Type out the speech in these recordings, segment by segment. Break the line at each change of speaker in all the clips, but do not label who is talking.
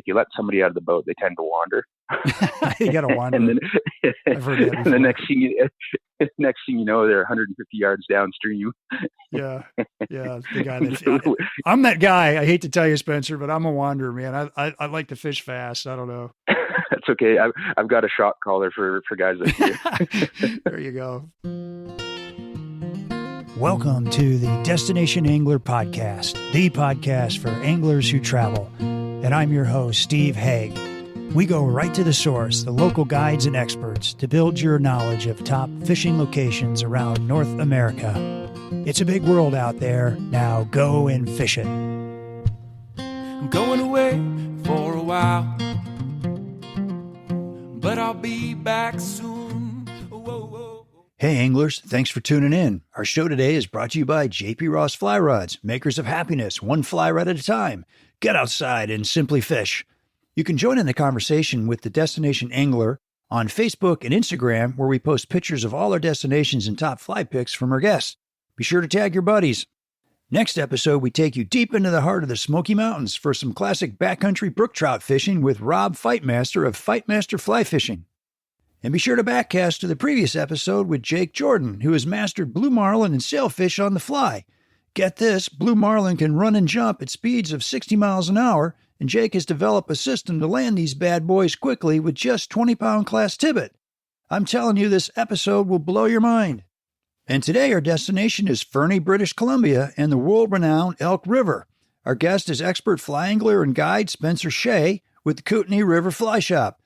if you let somebody out of the boat, they tend to wander.
You got to wander.
And then,
I've heard that before.
and the next thing you know, they're 150 yards downstream.
Yeah. The guy I'm that guy. I hate to tell you, Spencer, but I'm a wanderer, man. I like to fish fast. I don't know.
That's okay. I've got a shot caller for guys like you.
There you go. Welcome to the Destination Angler Podcast, the podcast for anglers who travel. And I'm your host, Steve Haigh. We go right to the source, the local guides and experts, to build your knowledge of top fishing locations around North America. It's a big world out there. Now go and fish it.
I'm going away for a while, but I'll be back soon. Whoa, whoa.
Hey anglers, thanks for tuning in. Our show today is brought to you by JP Ross Fly Rods, makers of happiness, one fly rod at a time. Get outside and simply fish. You can join in the conversation with the Destination Angler on Facebook and Instagram, where we post pictures of all our destinations and top fly picks from our guests. Be sure to tag your buddies. Next episode, we take you deep into the heart of the Smoky Mountains for some classic backcountry brook trout fishing with Rob Fightmaster of Fightmaster Fly Fishing. And be sure to backcast to the previous episode with Jake Jordan, who has mastered blue marlin and sailfish on the fly. Get this, blue marlin can run and jump at speeds of 60 miles an hour, and Jake has developed a system to land these bad boys quickly with just 20-pound class tippet. I'm telling you, this episode will blow your mind. And today our destination is Fernie, British Columbia, and the world-renowned Elk River. Our guest is expert fly angler and guide Spencer Schey with the Kootenay River Fly Shop.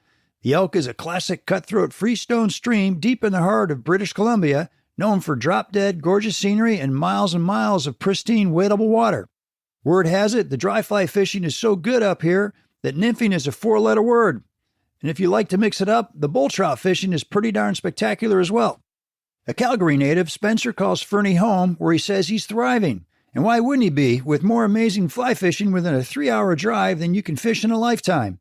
The Elk is a classic cutthroat freestone stream deep in the heart of British Columbia, known for drop-dead, gorgeous scenery and miles of pristine, wadable water. Word has it, the dry fly fishing is so good up here that nymphing is a 4-letter word. And if you like to mix it up, the bull trout fishing is pretty darn spectacular as well. A Calgary native, Spencer calls Fernie home, where he says he's thriving. And why wouldn't he be, with more amazing fly fishing within a 3-hour drive than you can fish in a lifetime?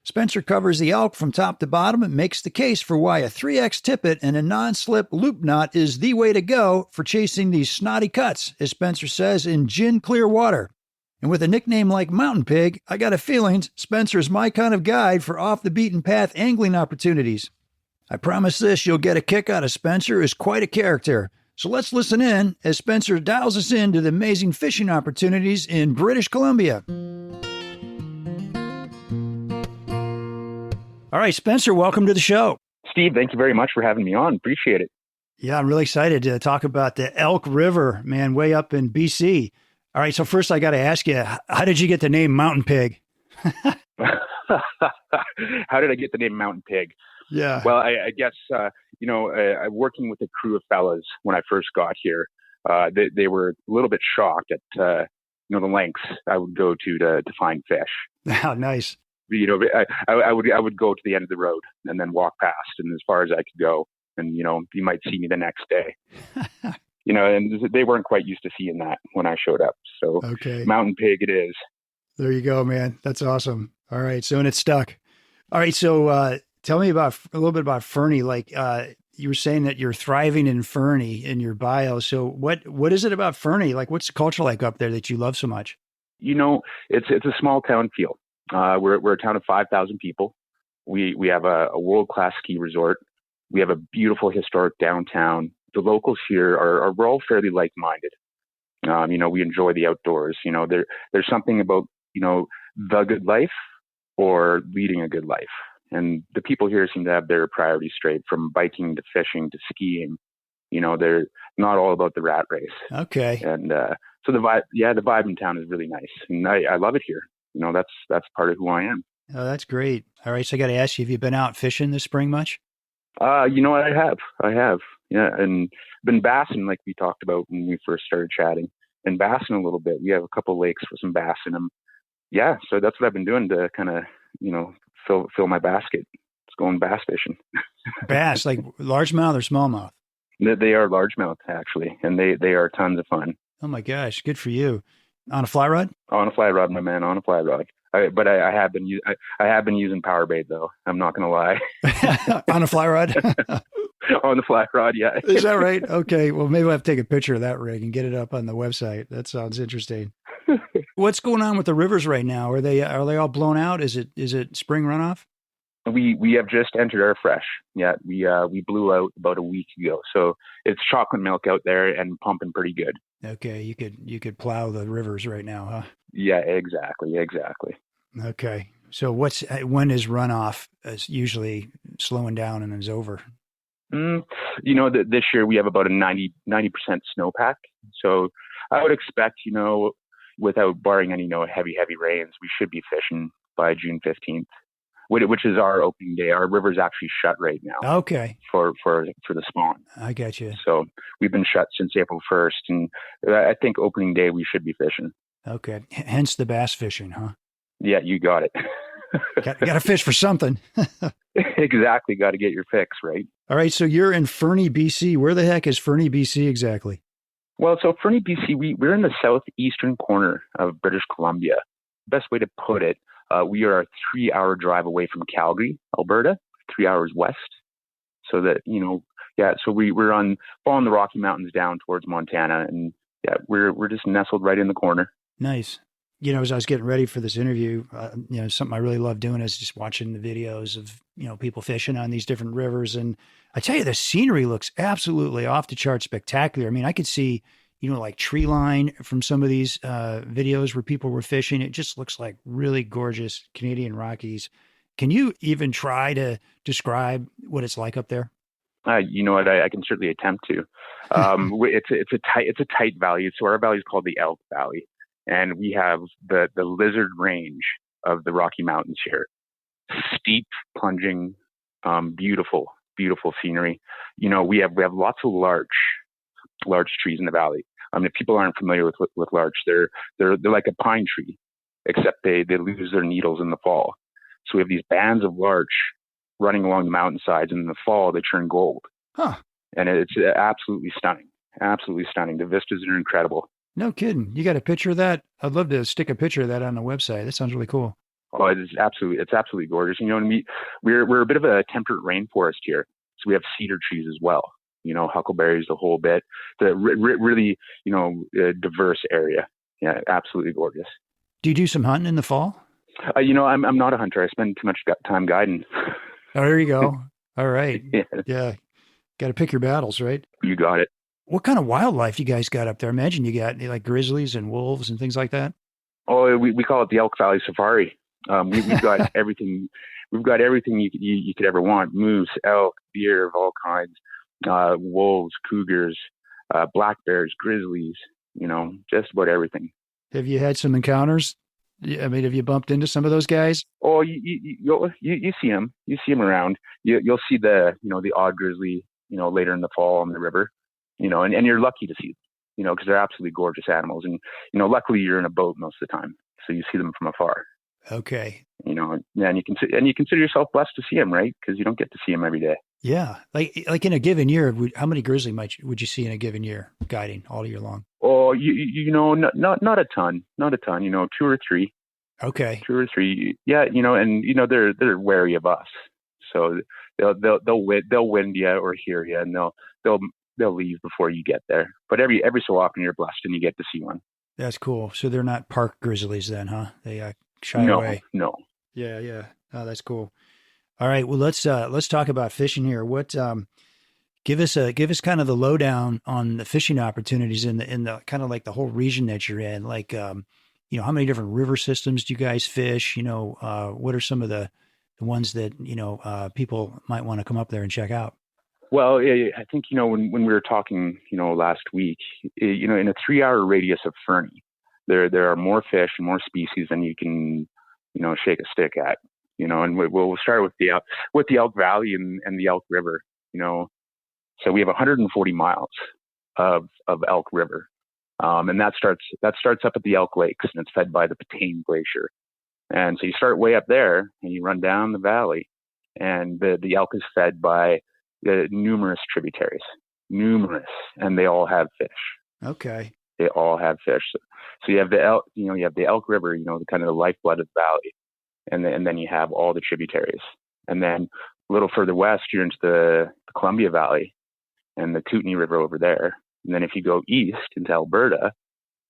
Spencer covers the elk from top to bottom and makes the case for why a 3X tippet and a non-slip loop knot is the way to go for chasing these snotty cuts, as Spencer says, in gin-clear water. And with a nickname like Mountain Pig, I got a feeling Spencer is my kind of guide for off-the-beaten-path angling opportunities. I promise this, you'll get a kick out of Spencer, is quite a character. So let's listen in as Spencer dials us into the amazing fishing opportunities in British Columbia. All right, Spencer, welcome to the show.
Steve, thank you very much for having me on. Appreciate it.
Yeah, I'm really excited to talk about the Elk River, man, way up in BC. All right, so first I got to ask you, how did you get the name Mountain Pig?
How did I get the name Mountain Pig?
Yeah.
Well, I guess, I'm working with a crew of fellas when I first got here. They were a little bit shocked at, the lengths I would go to find fish.
Oh, nice.
I would go to the end of the road and then walk past and as far as I could go. And, you might see me the next day. And they weren't quite used to seeing that when I showed up. So
okay.
Mountain Pig it is.
There you go, man. That's awesome. All right. So, and it's stuck. All right. So, tell me a little bit about Fernie. Like, you were saying that you're thriving in Fernie in your bio. So what is it about Fernie? Like, what's the culture like up there that you love so much?
It's a small town feel. We're a town of 5,000 people. We have a world-class ski resort. We have a beautiful historic downtown. The locals here we're all fairly like-minded. We enjoy the outdoors. There's something about, the good life or leading a good life. And the people here seem to have their priorities straight, from biking to fishing to skiing. They're not all about the rat race.
Okay.
And so the vibe in town is really nice. And I love it here. That's part of who I am.
Oh, that's great. All right. So I got to ask you, have you been out fishing this spring much?
I have. Yeah. And been bassing, like we talked about when we first started chatting, and bassing a little bit. We have a couple of lakes with some bass in them. Yeah. So that's what I've been doing to kind of, fill my basket. It's going bass fishing.
Bass, like largemouth or smallmouth?
They are largemouth, actually. And they are tons of fun.
Oh my gosh. Good for you. On a fly rod? On
a fly rod, my man, on a fly rod. But I have been using power bait though. I'm not going to lie.
On a fly rod?
On the fly rod, yeah.
Is that right? Okay. Well, maybe I'll have to take a picture of that rig and get it up on the website. That sounds interesting. What's going on with the rivers right now? Are they all blown out? Is it spring runoff?
We have just entered our fresh. Yeah, we blew out about a week ago, so it's chocolate milk out there and pumping pretty good.
Okay, you could plow the rivers right now, huh?
Yeah, exactly.
Okay. So when is runoff is usually slowing down and is over?
This year we have about a 90% snowpack. So I would expect, without barring any, heavy rains, we should be fishing by June 15th, which is our opening day. Our river's actually shut right now.
Okay.
For the spawn.
I got you.
So we've been shut since April 1st, and I think opening day we should be fishing.
Okay. Hence the bass fishing, huh?
Yeah, you got it.
got to fish for something.
Exactly. Got to get your fix, right?
All right. So you're in Fernie, BC. Where the heck is Fernie, BC exactly?
Well, so Fernie, BC, we're in the southeastern corner of British Columbia. Best way to put it, we are a 3-hour drive away from Calgary, Alberta, 3 hours west. So that, so we're following the Rocky Mountains down towards Montana, and we're just nestled right in the corner.
Nice. As I was getting ready for this interview, something I really love doing is just watching the videos of, people fishing on these different rivers. And I tell you, the scenery looks absolutely off the chart spectacular. I mean, I could see, like tree line from some of these videos where people were fishing. It just looks like really gorgeous Canadian Rockies. Can you even try to describe what it's like up there?
You know what? I can certainly attempt to. It's a tight valley. So our valley is called the Elk Valley. And we have the lizard range of the Rocky Mountains here. Steep, plunging, beautiful scenery. We have lots of larch trees in the valley. If people aren't familiar with larch, they're like a pine tree, except they lose their needles in the fall. So we have these bands of larch running along the mountainsides, and in the fall they turn gold.
Huh.
And it's absolutely stunning. Absolutely stunning. The vistas are incredible.
No kidding. You got a picture of that? I'd love to stick a picture of that on the website. That sounds really cool.
Oh, it's absolutely gorgeous. And we're a bit of a temperate rainforest here. So we have cedar trees as well. Huckleberries, the whole bit. The really, diverse area. Yeah, absolutely gorgeous.
Do you do some hunting in the fall?
I'm not a hunter. I spend too much time guiding.
Oh, there you go. All right. Yeah. Got to pick your battles, right?
You got it.
What kind of wildlife you guys got up there? I imagine you got like grizzlies and wolves and things like that.
Oh, we call it the Elk Valley Safari. We've got everything. We've got everything you could ever want: moose, elk, deer of all kinds, wolves, cougars, black bears, grizzlies. Just about everything.
Have you had some encounters? I mean, have you bumped into some of those guys?
Oh, you see them. You see them around. You'll see the odd grizzly later in the fall on the river. And you're lucky to see them, because they're absolutely gorgeous animals. And, luckily you're in a boat most of the time. So you see them from afar.
Okay.
And you consider yourself blessed to see them, right? Because you don't get to see them every day.
Yeah. Like in a given year, how many grizzly would you see in a given year guiding all year long?
Oh, not a ton, 2 or 3.
Okay.
2 or 3. Yeah. And, they're wary of us. So they'll wind you or hear you, and they'll leave before you get there. But every so often you're blessed and you get to see one.
That's cool. So they're not park grizzlies then, huh? They shy away.
No.
Yeah. Oh, that's cool. All right. Well, let's talk about fishing here. What give us kind of the lowdown on the fishing opportunities in the kind of like the whole region that you're in. Like how many different river systems do you guys fish? What are some of the ones that people might want to come up there and check out?
Well, I think, when we were talking, last week, in a 3-hour radius of Fernie, there are more fish and more species than you can, shake a stick at, and we'll start with the Elk Valley and the Elk River, so we have 140 miles of Elk River. And that starts up at the Elk Lakes, and it's fed by the Patain Glacier. And so you start way up there and you run down the valley, and the elk is fed by numerous tributaries, and they all have fish.
Okay.
They all have fish. So you have the elk, you have the Elk River, the kind of the lifeblood of the valley. And then you have all the tributaries. And then a little further west, you're into the Columbia Valley and the Kootenay River over there. And then if you go east into Alberta,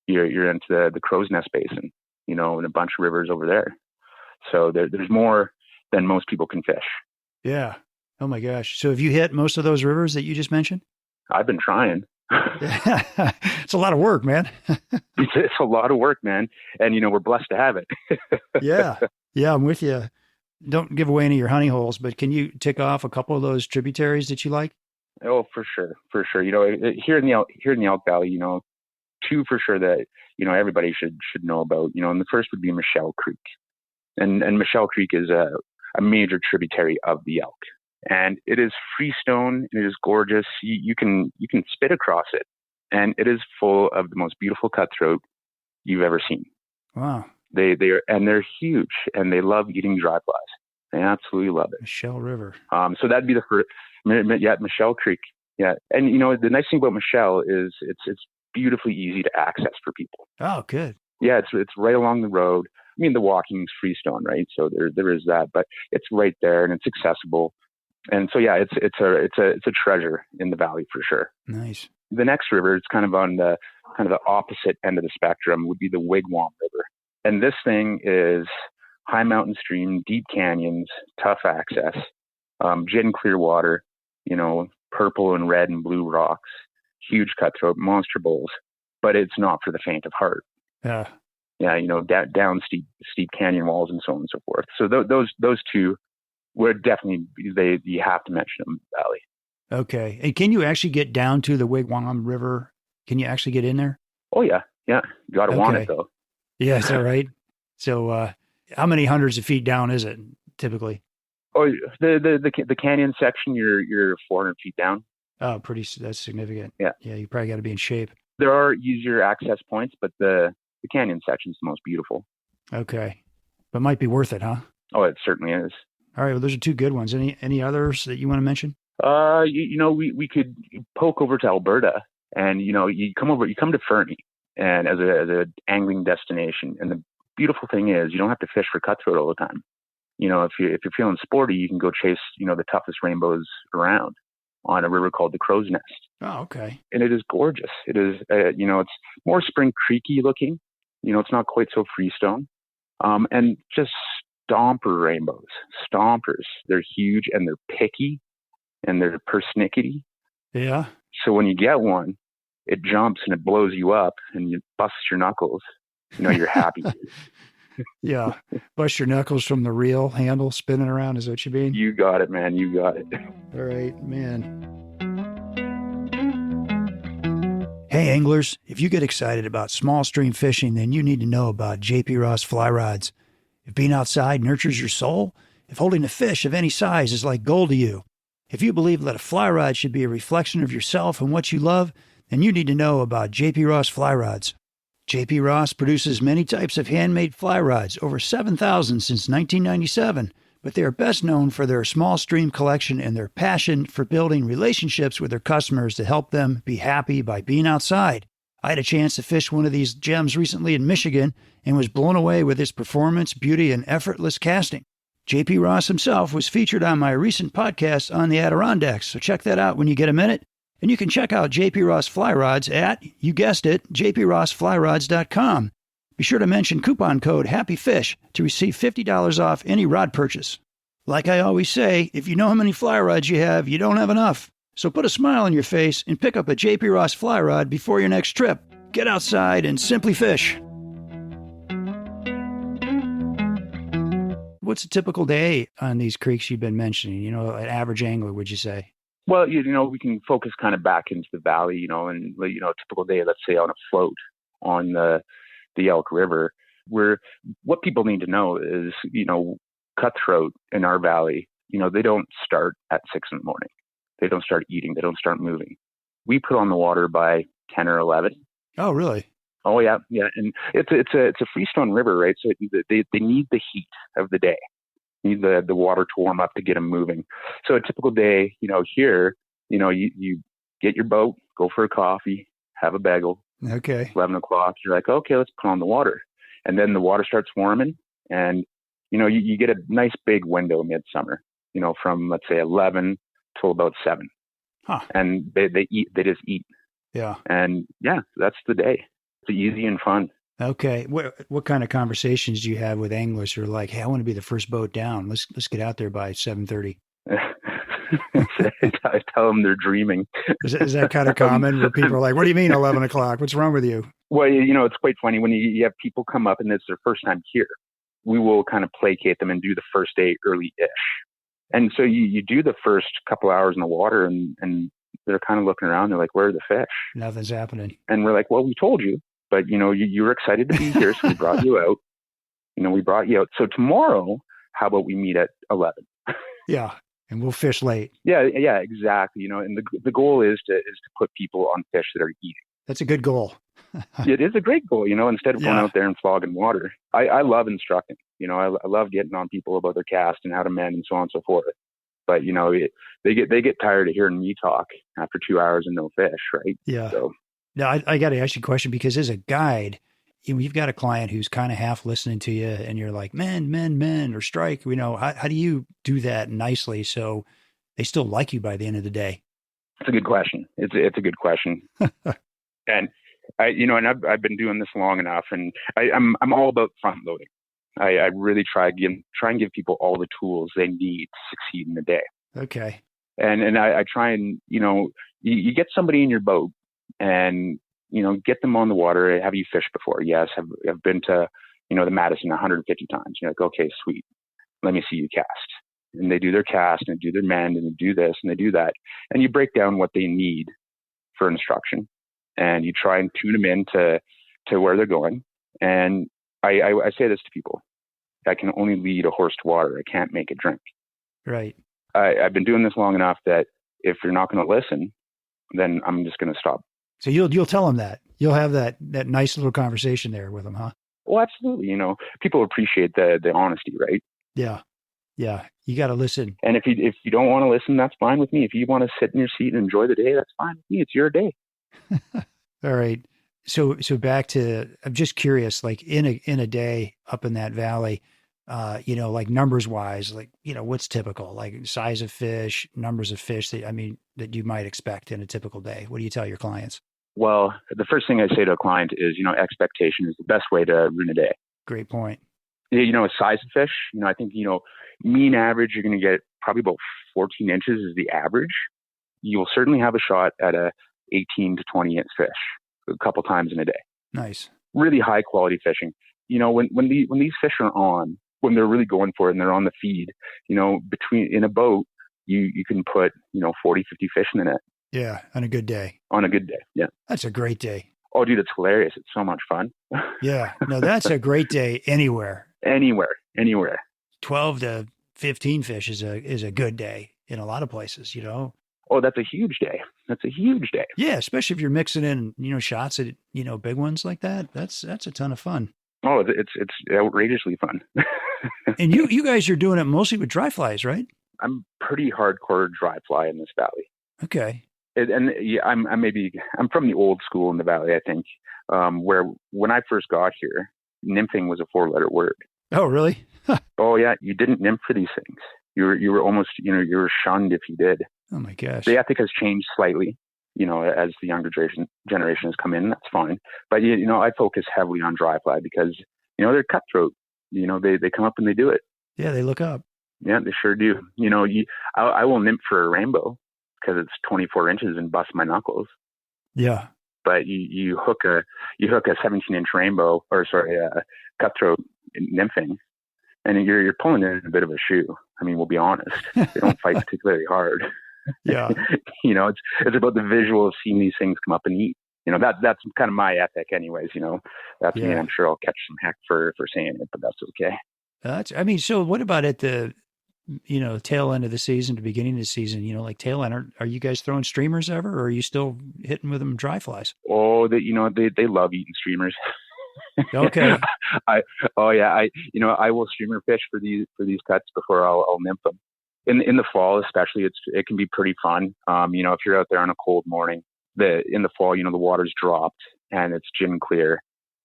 you're into the Crow's Nest Basin. and a bunch of rivers over there. So there's more than most people can fish.
Yeah. Oh my gosh. So have you hit most of those rivers that you just mentioned?
I've been trying.
It's a lot of work, man.
It's a lot of work, man. And, we're blessed to have it.
Yeah. Yeah, I'm with you. Don't give away any of your honey holes, but can you tick off a couple of those tributaries that you like?
Oh, for sure. For sure. Here in the Elk Valley, two for sure that, everybody should know about, and the first would be Michelle Creek. And Michelle Creek is a major tributary of the Elk. And it is freestone. And it is gorgeous. You can spit across it, and it is full of the most beautiful cutthroat you've ever seen.
Wow.
They're huge, and they love eating dry flies. They absolutely love it.
Michelle River.
So that'd be the first. Yeah, Michelle Creek. Yeah, and the nice thing about Michelle is it's beautifully easy to access for people.
Oh, good.
Yeah, it's right along the road. I mean, the walking's freestone, right? So there is that, but it's right there and it's accessible. And so, yeah, it's a treasure in the valley for sure.
Nice.
The next river, it's kind of on the opposite end of the spectrum, would be the Wigwam River. And this thing is high mountain stream, deep canyons, tough access, gin clear water, purple and red and blue rocks, huge cutthroat, monster bulls, but it's not for the faint of heart.
Yeah.
Yeah, down steep canyon walls and so on and so forth. So those two were definitely, you have to mention them in the valley.
Okay. And can you actually get down to the Wigwam River? Can you actually get in there?
Oh, yeah. Yeah. You got to want it, though.
Yeah, is that right? So how many hundreds of feet down is it typically?
Oh, the canyon section, you're 400 feet down.
Oh, that's significant.
Yeah.
Yeah, you probably got to be in shape.
There are easier access points, but the canyon section is the most beautiful.
Okay. But might be worth it, huh?
Oh, it certainly is.
All right. Well, those are two good ones. Any others that you want to mention?
We could poke over to Alberta, and you come to Fernie, and as a angling destination. And the beautiful thing is, you don't have to fish for cutthroat all the time. If you're feeling sporty, you can go chase the toughest rainbows around on a river called the Crow's Nest.
Oh, okay.
And it is gorgeous. It is it's more Spring Creeky looking. It's not quite so freestone, and just stomper rainbows. Stompers. They're huge and they're picky and they're persnickety.
Yeah.
So when you get one, it jumps and it blows you up and you bust your knuckles. You're happy.
Yeah. Bust your knuckles from the reel handle spinning around is what you mean?
You got it, man. You got it.
All right, man. Hey, anglers, if you get excited about small stream fishing, then you need to know about JP Ross Fly Rods. If being outside nurtures your soul, if holding a fish of any size is like gold to you, if you believe that a fly rod should be a reflection of yourself and what you love, then you need to know about JP Ross Fly Rods. JP Ross produces many types of handmade fly rods, over 7,000 since 1997, but they are best known for their small stream collection and their passion for building relationships with their customers to help them be happy by being outside. I had a chance to fish one of these gems recently in Michigan and was blown away with its performance, beauty, and effortless casting. JP Ross himself was featured on my recent podcast on the Adirondacks, so check that out when you get a minute. And you can check out JP Ross Fly Rods at, you guessed it, jprossflyrods.com. Be sure to mention coupon code HAPPYFISH to receive $50 off any rod purchase. Like I always say, if you know how many fly rods you have, you don't have enough. So put a smile on your face and pick up a JP Ross Fly Rod before your next trip. Get outside and simply fish. What's a typical day on these creeks you've been mentioning? An average angler, would you say?
Well, we can focus kind of back into the valley, and a typical day, let's say on a float on the Elk River, where what people need to know is, cutthroat in our valley, they don't start at 6 a.m. They don't start eating. They don't start moving. We put on the water by 10 or 11.
Oh, really?
Oh, yeah. Yeah. And it's a freestone river, right? So they need the heat of the day. Need the water to warm up to get them moving. So a typical day, here, you get your boat, go for a coffee, have a bagel.
Okay.
11 o'clock, you're like, okay, let's put on the water. And then the water starts warming and, you get a nice big window midsummer, from let's say 11 till about 7.
Huh.
And they just eat.
Yeah.
And yeah, that's the day. It's easy and fun.
Okay. What kind of conversations do you have with anglers who are like, "Hey, I want to be the first boat down. Let's get out there by 7:30."
I tell them they're dreaming.
Is that kind of common where people are like, "What do you mean 11 o'clock? What's wrong with you?"
Well, it's quite funny when you have people come up and it's their first time here. We will kind of placate them and do the first day early-ish. And so you do the first couple hours in the water and they're kind of looking around. They're like, where are the fish?
Nothing's happening.
And we're like, well, we told you, but you were excited to be here. So we brought you out. We brought you out. So tomorrow, how about we meet at 11?
Yeah. And we'll fish late.
Yeah, exactly. And the goal is to put people on fish that are eating.
That's a good goal.
It is a great goal, instead of going out there and flogging water. I love instructing. I love getting on people about their cast and how to mend and so on and so forth. But, they get tired of hearing me talk after 2 hours and no fish, right?
Yeah.
So.
Now, I got to ask you a question because as a guide, you've got a client who's kind of half listening to you and you're like, mend, or strike. How do you do that nicely so they still like you by the end of the day?
It's a good question. It's a good question. And I've been doing this long enough, and I'm all about front loading. I really try and give people all the tools they need to succeed in the day.
Okay.
And I try and, you get somebody in your boat and, get them on the water. Have you fished before? Yes. I've been to, the Madison 150 times. You're like, okay, sweet. Let me see you cast. And they do their cast and they do their mend and they do this and they do that. And you break down what they need for instruction. And you try and tune them in to where they're going. And I say this to people. I can only lead a horse to water. I can't make it drink.
Right.
I've been doing this long enough that if you're not going to listen, then I'm just going to stop.
So you'll tell them that. You'll have that nice little conversation there with them, huh?
Well, absolutely. People appreciate the honesty, right?
Yeah. Yeah. You got to listen.
And if you don't want to listen, that's fine with me. If you want to sit in your seat and enjoy the day, that's fine with me. It's your day.
All right. So back to, I'm just curious, like in a day up in that valley, like numbers wise, like, what's typical, like size of fish, numbers of fish that you might expect in a typical day. What do you tell your clients?
Well, the first thing I say to a client is, expectation is the best way to ruin a day.
Great point.
Size of fish, I think, mean average, you're going to get probably about 14 inches is the average. You'll certainly have a shot at a 18 to 20 inch fish a couple times in a day.
Nice. Really
high quality fishing. When these fish are on, when they're really going for it and they're on the feed, in a boat, you can put, 40, 50 fish in the net.
Yeah. On a good day.
Yeah.
That's a great day.
Oh, dude, it's hilarious. It's so much fun.
Yeah. No, that's a great day anywhere.
Anywhere.
12 to 15 fish is a good day in a lot of places,
Oh, that's a huge day.
Yeah, especially if you're mixing in, shots at, big ones like that. That's a ton of fun.
Oh, it's outrageously fun.
And you guys are doing it mostly with dry flies, right?
I'm pretty hardcore dry fly in this valley.
Okay.
And yeah, I'm from the old school in the valley, I think, where when I first got here, nymphing was a 4-letter word.
Oh, really?
Oh yeah, you didn't nymph for these things. You were almost, you were shunned if you did.
Oh my gosh.
The ethic has changed slightly, as the younger generation has come in. That's fine. But I focus heavily on dry fly because they're cutthroat. They come up and they do it.
Yeah, they look up.
Yeah, they sure do. I will nymph for a rainbow because it's 24 inches and bust my knuckles.
Yeah.
But you hook a 17-inch rainbow, cutthroat nymphing, and you're pulling in a bit of a shoe. I mean, we'll be honest. They don't fight particularly hard.
Yeah.
It's about the visual of seeing these things come up and eat. That's kind of my ethic anyways, That's me. I'm sure I'll catch some heck for saying it, but that's okay.
So what about at the, tail end of the season to beginning of the season, like tail end, are you guys throwing streamers ever, or are you still hitting with them dry flies?
Oh, they love eating streamers.
Okay.
I will streamer fish for these cuts before I'll nymph them. In the fall, especially, it can be pretty fun. If you're out there on a cold morning, in the fall, the water's dropped and it's gin clear,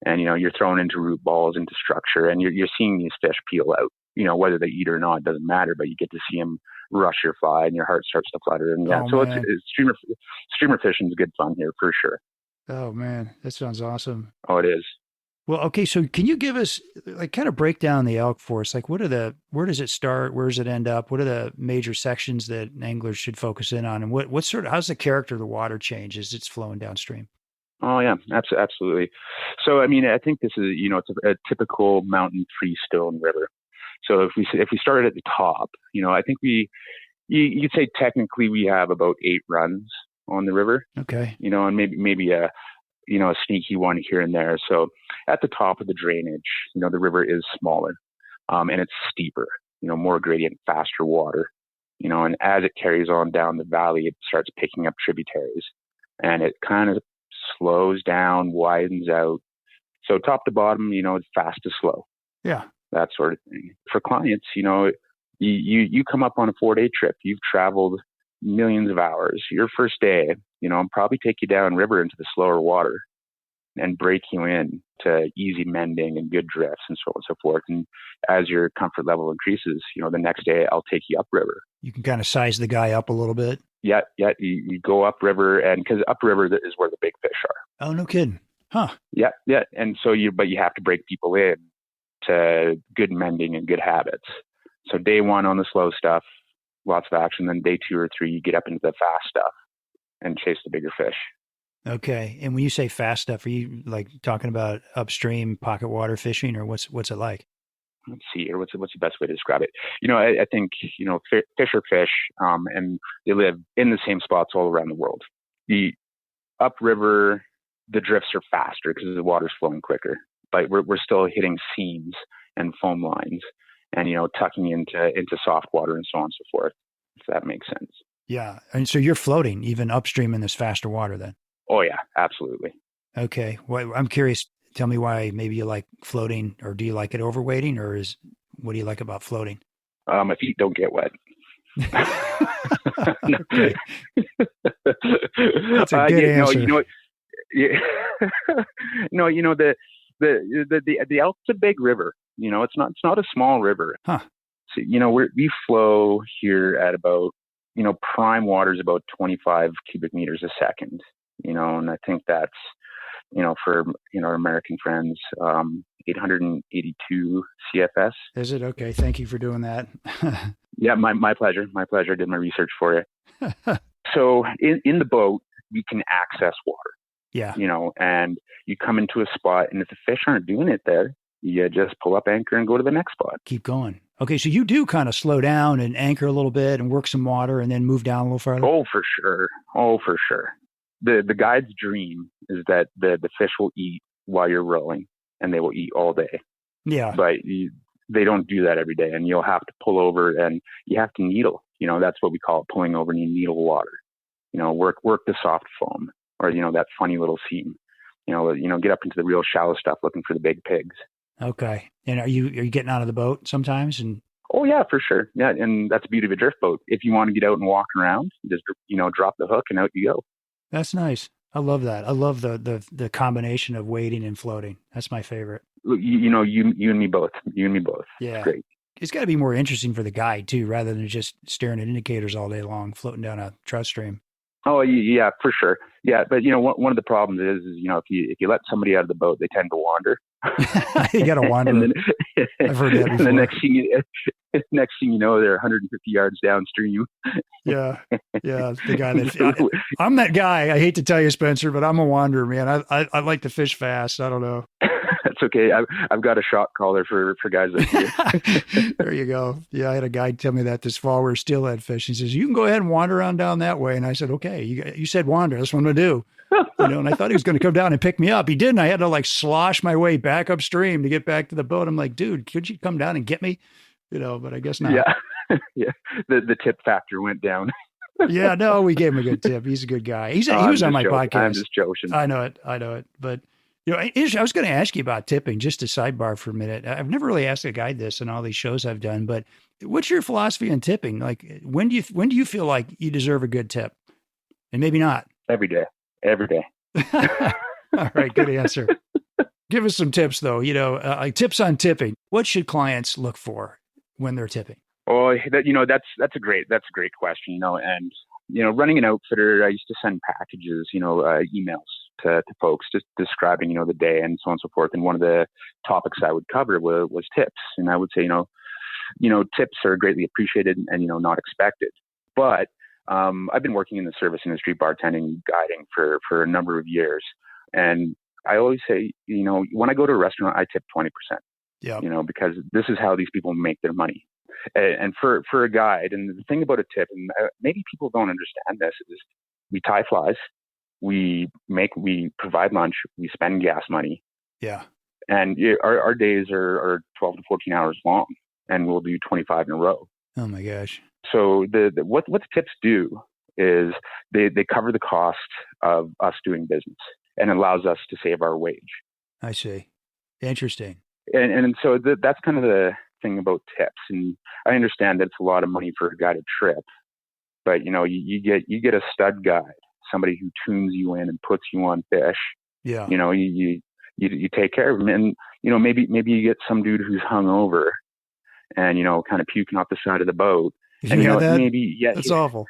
and you're thrown into root balls, into structure, and you're seeing these fish peel out. Whether they eat or not doesn't matter, but you get to see them rush your fly, and your heart starts to flutter. And it's streamer fishing is good fun here for sure.
Oh man, that sounds awesome.
Oh, it is.
Well, okay. So can you give us like kind of break down the elk for us? Like where does it start? Where does it end up? What are the major sections that anglers should focus in on? And what sort of, how's the character of the water change as it's flowing downstream?
Oh yeah, absolutely. So I mean, I think this is, it's a typical mountain freestone river. So if we started at the top, I think you could say technically we have about 8 runs on the river,
Okay.
and maybe a sneaky one here and there. So at the top of the drainage, the river is smaller, and it's steeper, more gradient, faster water, and as it carries on down the valley, it starts picking up tributaries, and it kind of slows down, widens out. So top to bottom, it's fast to slow,
Yeah.
that sort of thing. For clients, you come up on a 4-day trip, you've traveled millions of hours. Your first day, I'll probably take you down river into the slower water and break you in to easy mending and good drifts and so on and so forth. And as your comfort level increases, the next day I'll take you upriver.
You can kind of size the guy up a little bit.
Yeah. You go upriver, and because upriver is where the big fish are.
Oh, no kidding. Huh.
Yeah. And so you have to break people in to good mending and good habits. So day 1 on the slow stuff, lots of action. Then day 2 or 3, you get up into the fast stuff and chase the bigger fish.
Okay. And when you say fast stuff, are you like talking about upstream pocket water fishing, or what's it like?
Let's see here. What's the best way to describe it? I think, fish are fish, and they live in the same spots all around the world. The upriver, the drifts are faster because the water's flowing quicker, but we're still hitting seams and foam lines and, tucking into soft water and so on and so forth, if that makes sense.
Yeah. And so you're floating even upstream in this faster water then?
Oh yeah, absolutely.
Okay. Well, I'm curious. Tell me why maybe you like floating, or do you like it overweighting, or what do you like about floating?
My feet don't get wet.
Okay. That's a good answer.
The Elk's a big river. It's not a small river.
Huh.
So, we flow here at about, prime water is about 25 cubic meters a second, and I think that's, for, our American friends, 882 CFS.
Is it? Okay. Thank you for doing that.
Yeah, my pleasure. My pleasure. I did my research for you. So in the boat, we can access water.
Yeah.
And you come into a spot, and if the fish aren't doing it there, you just pull up anchor and go to the next spot.
Keep going. Okay, so you do kind of slow down and anchor a little bit and work some water and then move down a little farther?
Oh, for sure. The guide's dream is that the fish will eat while you're rowing, and they will eat all day.
Yeah.
But they don't do that every day, and you'll have to pull over and you have to needle. That's what we call it, pulling over, and you needle water. Work the soft foam, or that funny little seam. Get up into the real shallow stuff looking for the big pigs.
Okay. And are you getting out of the boat sometimes? And
oh yeah, for sure. Yeah, and that's the beauty of a drift boat. If you want to get out and walk around, just drop the hook and out you go.
That's nice. I love that. I love the combination of wading and floating. That's my favorite.
You and me both. You and me both.
Yeah.
It's great.
It's got to be more interesting for the guide too, rather than just staring at indicators all day long, floating down a trout stream.
Oh yeah, for sure. Yeah, but one of the problems is if you let somebody out of the boat, they tend to wander.
You got to wander.
And then,
I've heard that before.
And the next thing you know, they're 150 yards downstream.
Yeah. The guy that I'm that guy. I hate to tell you, Spencer, but I'm a wanderer, man. I like to fish fast. I don't know.
That's okay. I've got a shot caller for guys like you.
There you go. Yeah, I had a guy tell me that this fall. We were steelhead fishing. He says, "You can go ahead and wander around down that way." And I said, "Okay, you said wander. That's what I'm going to do." And I thought he was going to come down and pick me up. He didn't. I had to slosh my way back upstream to get back to the boat. I'm like, dude, could you come down and get me? But I guess not.
Yeah. Yeah. The tip factor went down.
Yeah, no, we gave him a good tip. He's a good guy. He was on my podcast.
I'm just joking.
I know it. But, I was going to ask you about tipping, just to sidebar for a minute. I've never really asked a guide this in all these shows I've done, but what's your philosophy on tipping? Like, when do you feel like you deserve a good tip? And maybe not.
Every day.
All right. Good answer. Give us some tips though, tips on tipping. What should clients look for when they're tipping?
Oh, that's a great question, and, running an outfitter, I used to send packages, emails to folks, just describing, the day and so on and so forth. And one of the topics I would cover was tips. And I would say, tips are greatly appreciated and, not expected. But I've been working in the service industry, bartending, guiding for a number of years. And I always say, when I go to a restaurant, I tip 20%, because this is how these people make their money. And for a guide, and the thing about a tip, and maybe people don't understand this, is we tie flies, we provide lunch, we spend gas money.
Yeah.
And our days are 12 to 14 hours long, and we'll do 25 in a row.
Oh my gosh.
So what the tips do is they cover the cost of us doing business and allows us to save our wage.
I see. Interesting.
And so that's kind of the thing about tips. And I understand that it's a lot of money for a guided trip, but you get a stud guide, somebody who tunes you in and puts you on fish.
Yeah.
You take care of them, and maybe you get some dude who's hungover and kind of puking off the side of the boat. And
that?
Maybe
that's awful.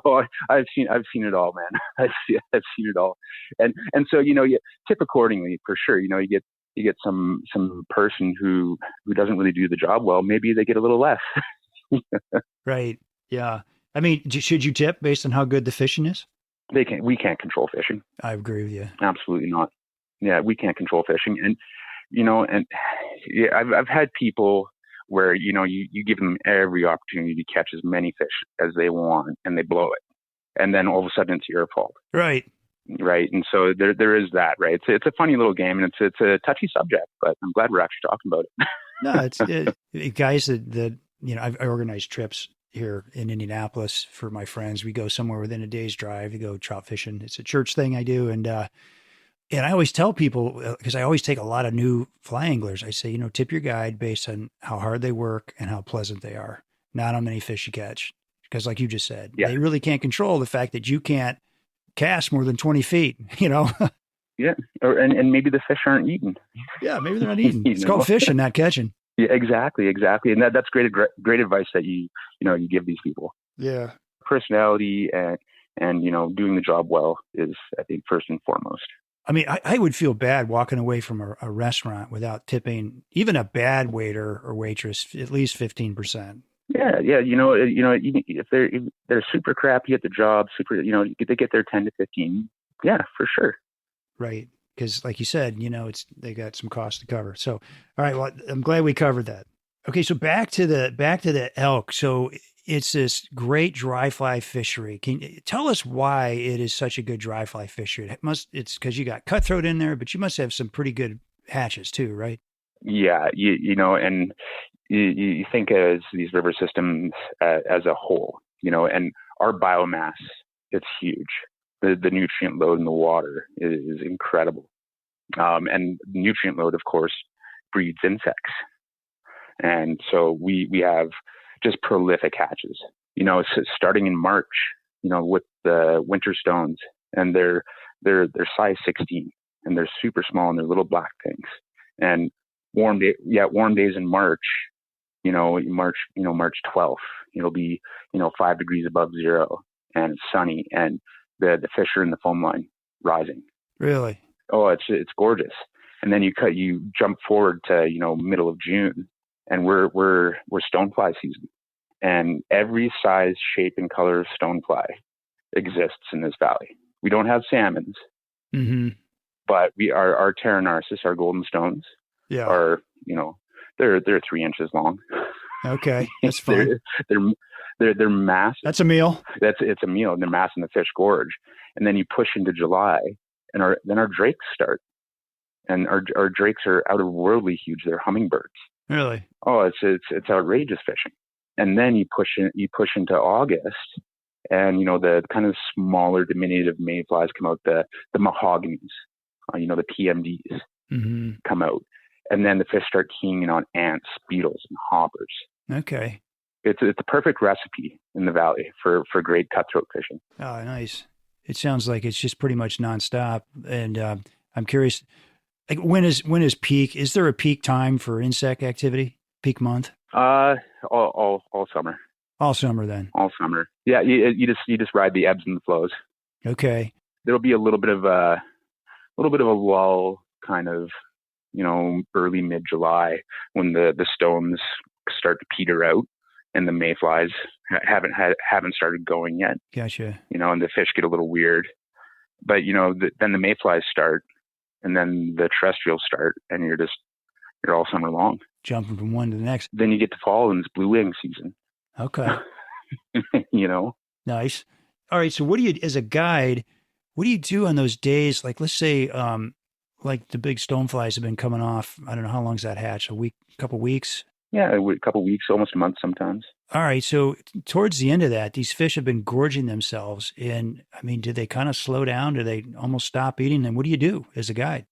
Oh, I've seen it all, man. I've seen it all, and so you tip accordingly for sure. You get some person who doesn't really do the job well. Maybe they get a little less.
Right. Yeah. I mean, should you tip based on how good the fishing is?
We can't control fishing.
I agree with you.
Absolutely not. Yeah, we can't control fishing, and I've had people where you give them every opportunity to catch as many fish as they want, and they blow it, and then all of a sudden it's your fault.
Right.
And so there is that, right? It's a funny little game, and it's a touchy subject, but I'm glad we're actually talking about it.
No, it's guys that I organize trips here in Indianapolis for my friends. We go somewhere within a day's drive. We go trout fishing. It's a church thing I do, and I always tell people, because I always take a lot of new fly anglers, I say, tip your guide based on how hard they work and how pleasant they are, not how many fish you catch. Because like you just said, they really can't control the fact that you can't cast more than 20 feet, Yeah.
And maybe the fish aren't eaten.
Yeah, maybe they're not eating. It's called fishing, not catching.
Yeah, exactly. And that's great advice that you give these people.
Yeah.
Personality and doing the job well is, I think, first and foremost.
I mean, I would feel bad walking away from a restaurant without tipping even a bad waiter or waitress at least 15%.
Yeah. If they're super crappy at the job, they get their 10 to 15. Yeah, for sure.
Right, because like you said, they got some costs to cover. So, all right, well, I'm glad we covered that. Okay, so back to the elk. So it's this great dry fly fishery. Can you tell us why it is such a good dry fly fishery? It's because you got cutthroat in there, but you must have some pretty good hatches too, right?
Yeah, and you think as these river systems as a whole, and our biomass, it's huge. The nutrient load in the water is incredible. And nutrient load, of course, breeds insects. And so we have just prolific hatches, starting in March, with the winter stones, and they're size 16 and they're super small and they're little black things. And warm days in March, March 12th, it'll be, 5 degrees above zero and it's sunny and the fish are in the foam line rising.
Really?
Oh, it's gorgeous. And then you jump forward to, middle of June, and we're stonefly season. And every size, shape, and color of stonefly exists in this valley. We don't have salmons, but our Terra Narcissus, our golden stones, are they're 3 inches long.
Okay, that's fine.
They're massive.
That's a meal.
It's a meal, and they're massive in the Fish Gorge. And then you push into July, and our drakes start, and our drakes are out of worldly huge. They're hummingbirds.
Really?
Oh, it's outrageous fishing. And then you push into August, and the kind of smaller diminutive mayflies come out, the mahoganies, the PMDs come out, and then the fish start keying in on ants, beetles, and hoppers.
Okay.
It's a perfect recipe in the valley for great cutthroat fishing.
Oh, nice. It sounds like it's just pretty much nonstop. And I'm curious, like when is peak? Is there a peak time for insect activity? Peak month?
All summer.
All summer then.
All summer. Yeah, you just ride the ebbs and the flows.
Okay.
there'll be a little bit of a lull, kind of, early mid-July, when the stones start to peter out and the mayflies haven't started going yet.
Gotcha.
And the fish get a little weird, but then the mayflies start, and then the terrestrials start, and you're all summer long
jumping from one to the next.
Then you get to fall, and it's blue wing season.
Okay. Nice. All right. So as a guide, what do you do on those days? Like, let's say, like the big stoneflies have been coming off. I don't know, how long's that hatch? A week, couple weeks?
Yeah, a couple weeks, almost a month sometimes.
All right. So towards the end of that, these fish have been gorging themselves. And I mean, do they kind of slow down? Do they almost stop eating? And what do you do as a guide?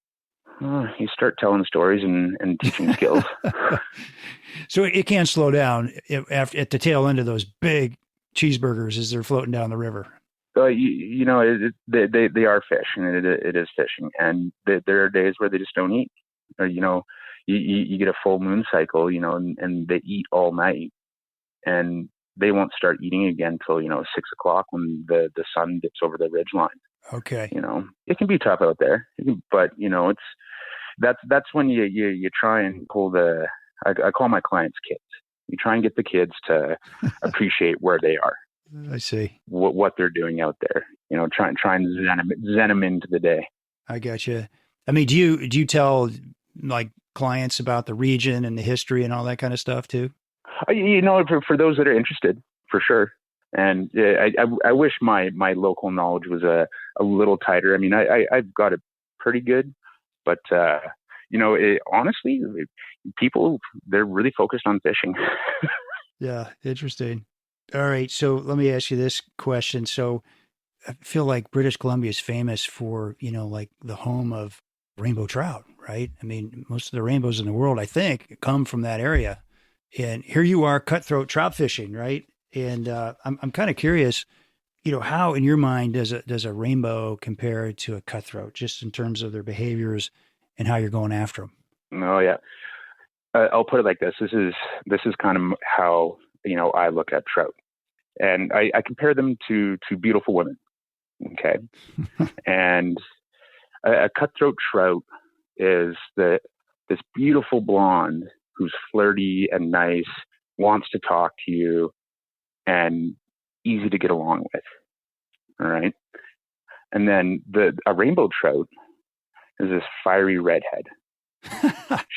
You start telling stories and teaching skills.
So it can't slow down at the tail end of those big cheeseburgers as they're floating down the river.
They are fish, and it is fishing. And there are days where they just don't eat. Or, you get a full moon cycle, and they eat all night, and they won't start eating again till 6:00 when the sun dips over the ridge line.
Okay.
It can be tough out there, but that's when you try and pull I call my clients kids. You try and get the kids to appreciate where they are.
I see
what they're doing out there. Try and zen them into the day.
I gotcha. I mean, do you tell like clients about the region and the history and all that kind of stuff too?
For those that are interested, for sure. And I wish my local knowledge was a little tighter. I mean, I've got it pretty good, but honestly, people, they're really focused on fishing.
Yeah, interesting. All right, so let me ask you this question. So I feel like British Columbia is famous for, like the home of rainbow trout, right? I mean, most of the rainbows in the world, I think, come from that area. And here you are, cutthroat trout fishing, right? And I'm kind of curious, how in your mind does a rainbow compare to a cutthroat, just in terms of their behaviors and how you're going after them?
Oh yeah, I'll put it like this. This is kind of how I look at trout, and I compare them to beautiful women. Okay, and a cutthroat trout is this beautiful blonde who's flirty and nice, wants to talk to you, and easy to get along with. All right. And then a rainbow trout is this fiery redhead.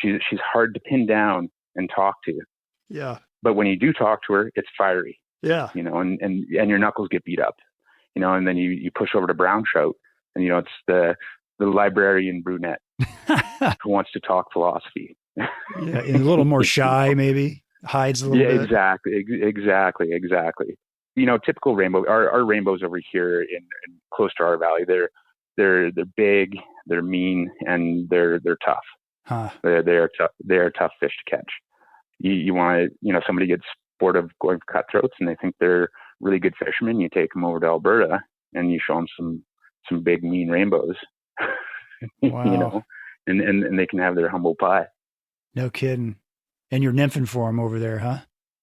She's hard to pin down and talk to.
Yeah.
But when you do talk to her, it's fiery.
Yeah.
And your knuckles get beat up. And then you push over to brown trout, and it's the librarian brunette who wants to talk philosophy.
Yeah, and a little more shy, maybe hides a little bit.
Exactly. Typical rainbow. Our rainbows over here in close to our valley, they're big, they're mean, and they're tough.
Huh.
They are tough. They are tough fish to catch. You want to, somebody gets bored of going for cutthroats and they think they're really good fishermen. You take them over to Alberta and you show them some big mean rainbows.
Wow.
And they can have their humble pie.
No kidding. And you're nymphing for them over there, huh?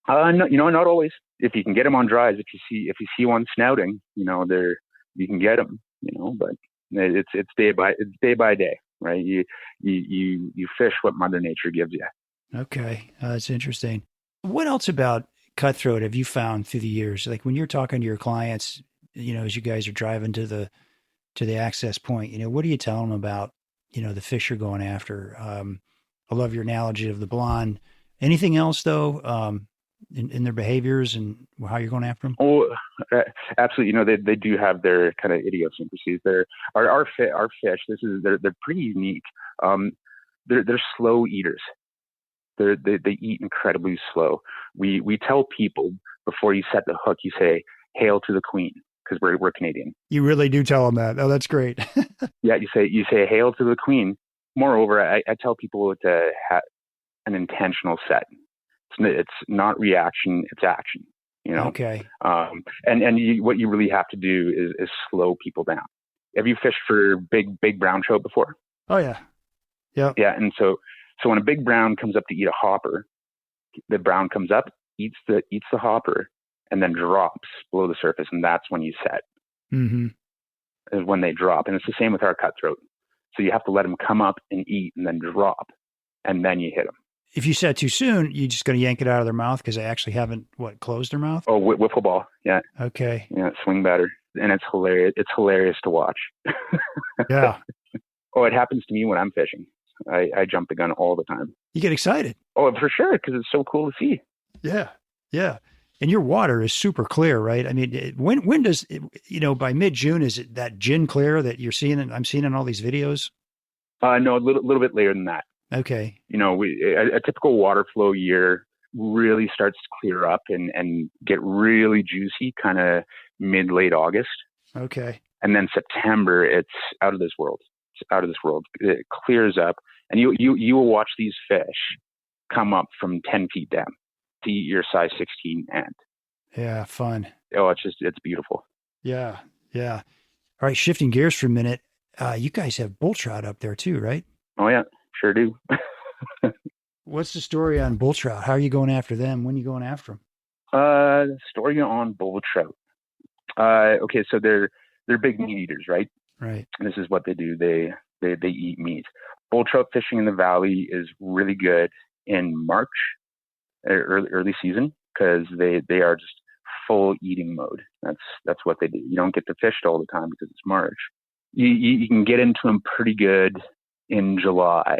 No, not always. If you can get them on dries, if you see one snouting, you can get them. But it's day by day, right? You fish what Mother Nature gives you.
Okay, that's interesting. What else about cutthroat have you found through the years? Like when you're talking to your clients, as you guys are driving to the access point, what do you tell them about, the fish you're going after? I love your analogy of the blonde. Anything else though, in their behaviors and how you're going after them?
Oh, absolutely. They do have their kind of idiosyncrasies. Our fish. They're pretty unique. They're slow eaters. They eat incredibly slow. We tell people before you set the hook, you say "Hail to the Queen" because we're Canadian.
You really do tell them that. Oh, that's great.
Yeah, you say "Hail to the Queen." Moreover, I tell people to have an intentional set. It's not reaction; it's action.
Okay.
And what you really have to do is slow people down. Have you fished for big brown trout before?
Oh yeah. Yeah.
Yeah, and so when a big brown comes up to eat a hopper, the brown comes up, eats the hopper, and then drops below the surface, and that's when you set.
Mm-hmm.
is when they drop. And it's the same with our cutthroat. So you have to let them come up and eat and then drop, and then you hit them.
If you set too soon, you're just going to yank it out of their mouth because they actually haven't, closed their mouth?
Oh, wiffle ball. Yeah.
Okay.
Yeah, swing batter. And it's hilarious. It's hilarious to watch.
Yeah.
Oh, it happens to me when I'm fishing. I jump the gun all the time.
You get excited.
Oh, for sure, because it's so cool to see.
Yeah. Yeah. And your water is super clear, right? I mean, when does it, by mid-June, is it that gin clear that you're seeing, and I'm seeing in all these videos?
No, a little bit later than that.
Okay.
A typical water flow year really starts to clear up and get really juicy kind of late August.
Okay.
And then September, it's out of this world. It's out of this world. It clears up, and you will watch these fish come up from 10 feet down to eat your size 16 ant.
Yeah, fun.
Oh, it's beautiful.
Yeah, yeah. All right, shifting gears for a minute. You guys have bull trout up there too, right?
Oh yeah, sure do.
What's the story on bull trout? How are you going after them? When are you going after them?
Story on bull trout. Okay, so they're big meat eaters, right?
Right.
And this is what they do. They eat meat. Bull trout fishing in the valley is really good in March, early season, because they are just full eating mode. That's what they do. You don't get to fish all the time because it's March. You can get into them pretty good in July,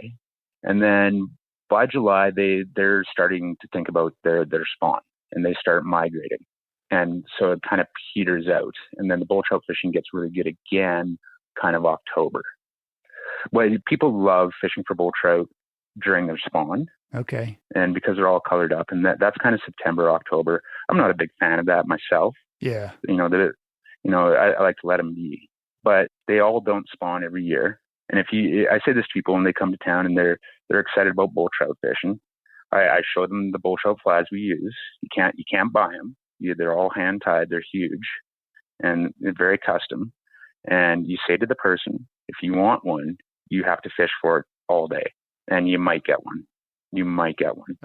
and then by July they're starting to think about their spawn, and they start migrating, and so it kind of peters out, and then the bull trout fishing gets really good again, kind of October. Well, people love fishing for bull trout during their spawn.
Okay.
And because they're all colored up, and that's kind of September, October. I'm not a big fan of that myself.
Yeah.
I like to let them be, but they all don't spawn every year. And I say this to people when they come to town and they're excited about bull trout fishing, I show them the bull trout flies we use. You can't buy them. They're all hand tied. They're huge and they're very custom. And you say to the person, if you want one, you have to fish for it all day, and you might get one.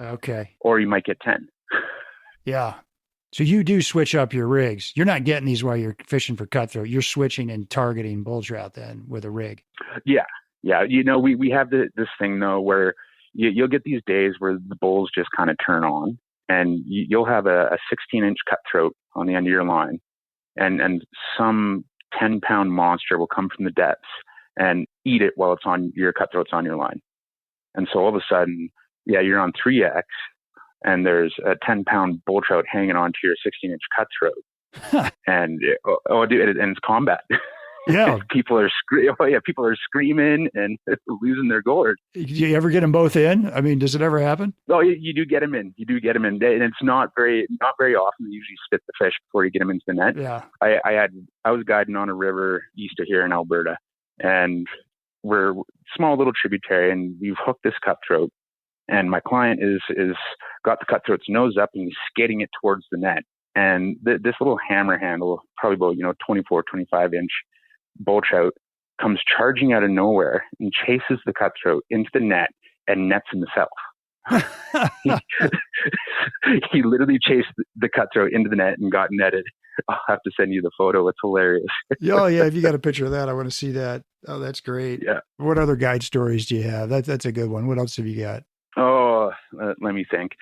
Okay.
Or you might get 10.
Yeah. So you do switch up your rigs. You're not getting these while you're fishing for cutthroat. You're switching and targeting bull trout then with a rig.
Yeah. Yeah. We have this thing though, where you'll get these days where the bulls just kind of turn on, and you'll have a 16-inch cutthroat on the end of your line, and some 10-pound monster will come from the depths and eat it while your cutthroat's on your line. And so all of a sudden, you're on 3X, and there's a 10-pound bull trout hanging onto your 16-inch cutthroat. And and it's combat.
Yeah.
People are screaming and losing their gourd.
Do you ever get them both in? I mean, does it ever happen?
Oh, you do get them in. And it's not very often. You usually spit the fish before you get them into the net.
Yeah.
I was guiding on a river east of here in Alberta, and we're a small little tributary, and we've hooked this cutthroat, and my client is got the cutthroat's nose up, and he's skating it towards the net. And this little hammer handle, probably about 24, 25-inch bull trout, comes charging out of nowhere and chases the cutthroat into the net and nets himself. He literally chased the cutthroat into the net and got netted. I'll have to send you the photo. It's hilarious.
Oh yeah, if you got a picture of that, I want to see that. Oh, that's great.
Yeah. What
other guide stories do you have? That's a good one. What else have you got?
Oh, let me think.